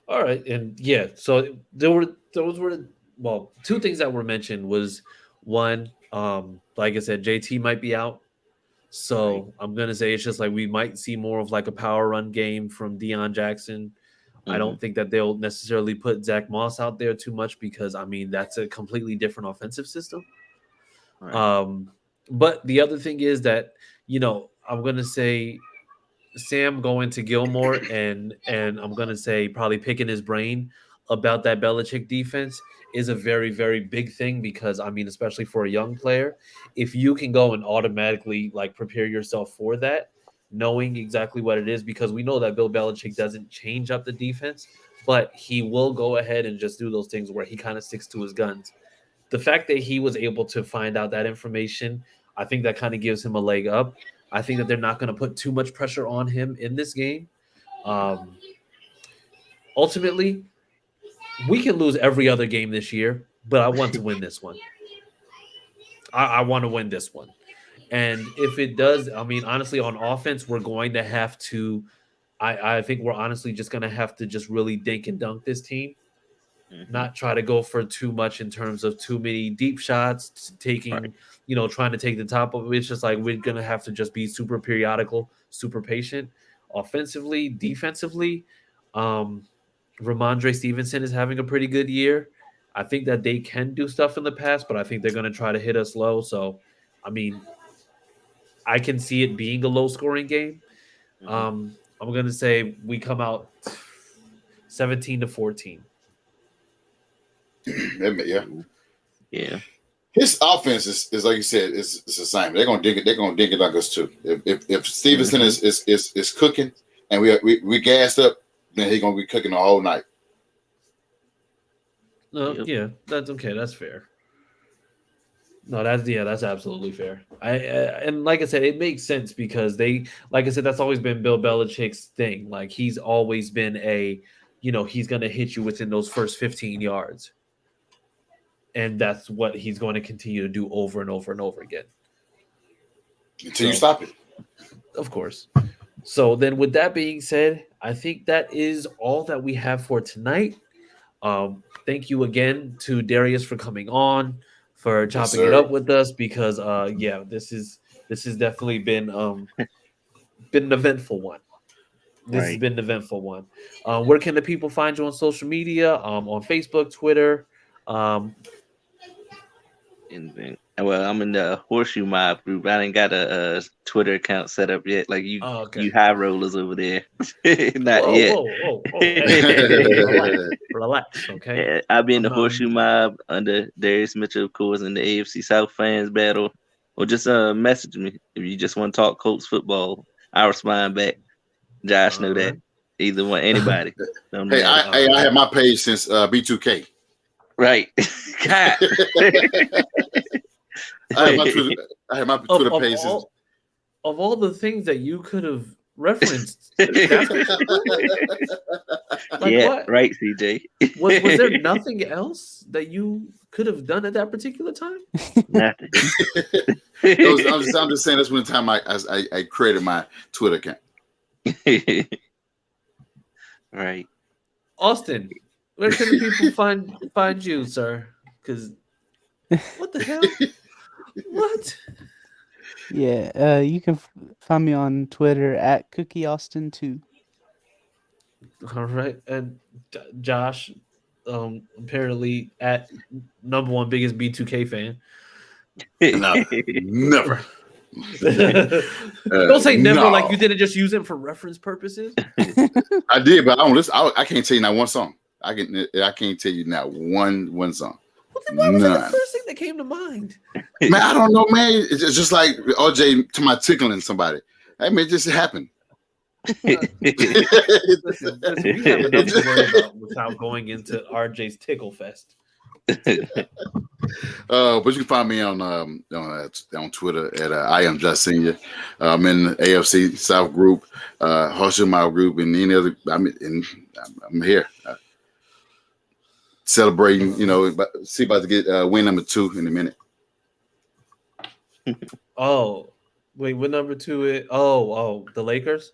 All right. And yeah, so those were two things that were mentioned was one, like I said, JT might be out. So I'm gonna say it's just like we might see more of like a power run game from Deion Jackson. I don't think that they'll necessarily put Zach Moss out there too much because I mean that's a completely different offensive system. Right. But the other thing is that I'm gonna say Sam going to Gilmore and I'm gonna say probably picking his brain about that Belichick defense is a very, very big thing because I mean, especially for a young player, if you can go and automatically like prepare yourself for that, knowing exactly what it is, because we know that Bill Belichick doesn't change up the defense, but he will go ahead and just do those things where he kind of sticks to his guns. The fact that he was able to find out that information, I think that kind of gives him a leg up. I think that they're not going to put too much pressure on him in this game. Um, Ultimately, we can lose every other game this year, but I want to win this one. I want to win this one. And if it does, I mean, honestly, on offense, we're going to have to. I think we're honestly just going to have to just really dink and dunk this team, not try to go for too much in terms of too many deep shots, taking, trying to take the top of it. It's just like we're going to have to just be super periodical, super patient. Offensively, defensively, Ramondre Stevenson is having a pretty good year. I think that they can do stuff in the past, but I think they're going to try to hit us low. So, I mean, I can see it being a low scoring game. I'm going to say we come out 17-14. Yeah. Yeah. His offense is like you said, it's the same. They're gonna dig it. They're gonna dig it like us too. If Stevenson is cooking and we gassed up, then he's gonna be cooking the whole night. Yeah, that's okay. That's fair. No, that's absolutely fair. And like I said, it makes sense because like I said, that's always been Bill Belichick's thing. Like he's always been he's gonna hit you within those first 15 yards. And that's what he's going to continue to do over and over and over again. Until you stop it. Of course. So then with that being said, I think that is all that we have for tonight. Thank you again to Darius for coming on, for chopping it up with us because this has definitely been an eventful one. This has been an eventful one. Where can the people find you on social media? On Facebook, Twitter, well, I'm in the Horseshoe Mob group. I ain't got a Twitter account set up yet. Like you, you high rollers over there. Not yet. Whoa. Hey, relax, okay? Yeah, I'll be in the Horseshoe Mob under Darius Mitchell, of course, in the AFC South fans battle. Or just message me if you just want to talk Colts football. I'll respond back. Josh know that. Either one, anybody. Hey, I had my page since B2K. Right. God. I had my Twitter page. Of all the things that you could have referenced, what? Right, CJ. Was there nothing else that you could have done at that particular time? Nothing. I'm just saying that's when the time I created my Twitter account. Right. Austin, where can the people find you, sir? Because what the hell? What? Yeah, you can Find me on Twitter at CookieAustin2. All right, and Josh, apparently at number one biggest B2K fan. No, never. Don't say never no. like you didn't just use it for reference purposes. I did, but I don't listen. I can't tell you not one song. I can't tell you not one song. Why was that the first thing that came to mind? Man, I don't know, man. It's just like OJ to my tickling somebody. I mean, it just happened. Listen, we have enough to worry about without going into RJ's Tickle Fest. But you can find me on Twitter at I am Just Senior. I'm in the AFC South group, Hustle Mile group, and any other. I'm here celebrating. About to get win number 2 in a minute. Oh, wait, what number 2 is? Oh, the Lakers.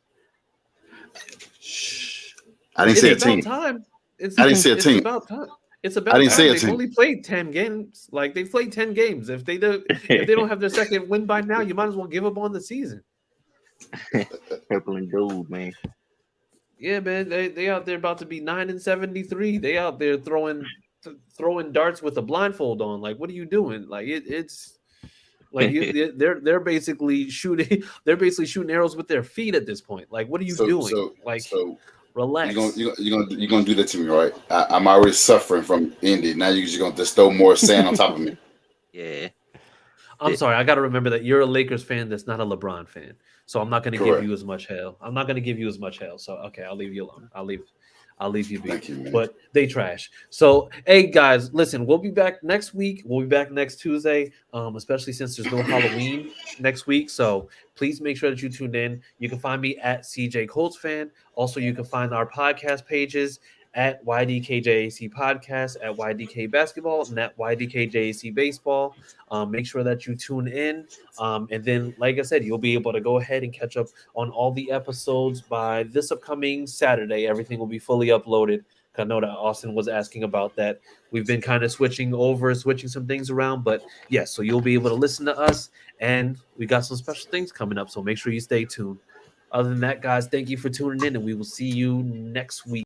I didn't say a team. Time. I didn't say a team. It's about time. It's about I didn't time. say a They've team. only played 10 games. Like they've played 10 games. If they don't have their second win by now, you might as well give up on the season. Purple and gold, man. Yeah, man. They out there about to be 9-73. They out there throwing darts with a blindfold on. Like, what are you doing? Like it's like they're basically shooting. They're basically shooting arrows with their feet at this point. Like, what are you doing? Relax. You're gonna do that to me, right? I'm already suffering from Indy. Now you're just gonna just throw more sand on top of me. Yeah. I'm sorry. I got to remember that you're a Lakers fan that's not a LeBron fan. So I'm not going to give you as much hell. So, okay, I'll leave you alone. I'll leave you be. Thank you, man. But they trash. So, hey, guys, listen, we'll be back next week. We'll be back next Tuesday, especially since there's no Halloween next week. So please make sure that you tune in. You can find me at CJ Colts Fan. Also, you can find our podcast pages at YDKJAC Podcast, at YDK Basketball, and at YDKJAC Baseball. Make sure that you tune in. And then, like I said, you'll be able to go ahead and catch up on all the episodes by this upcoming Saturday. Everything will be fully uploaded. I know that Austin was asking about that. We've been kind of switching some things around. But, yes, so you'll be able to listen to us. And we got some special things coming up, so make sure you stay tuned. Other than that, guys, thank you for tuning in, and we will see you next week.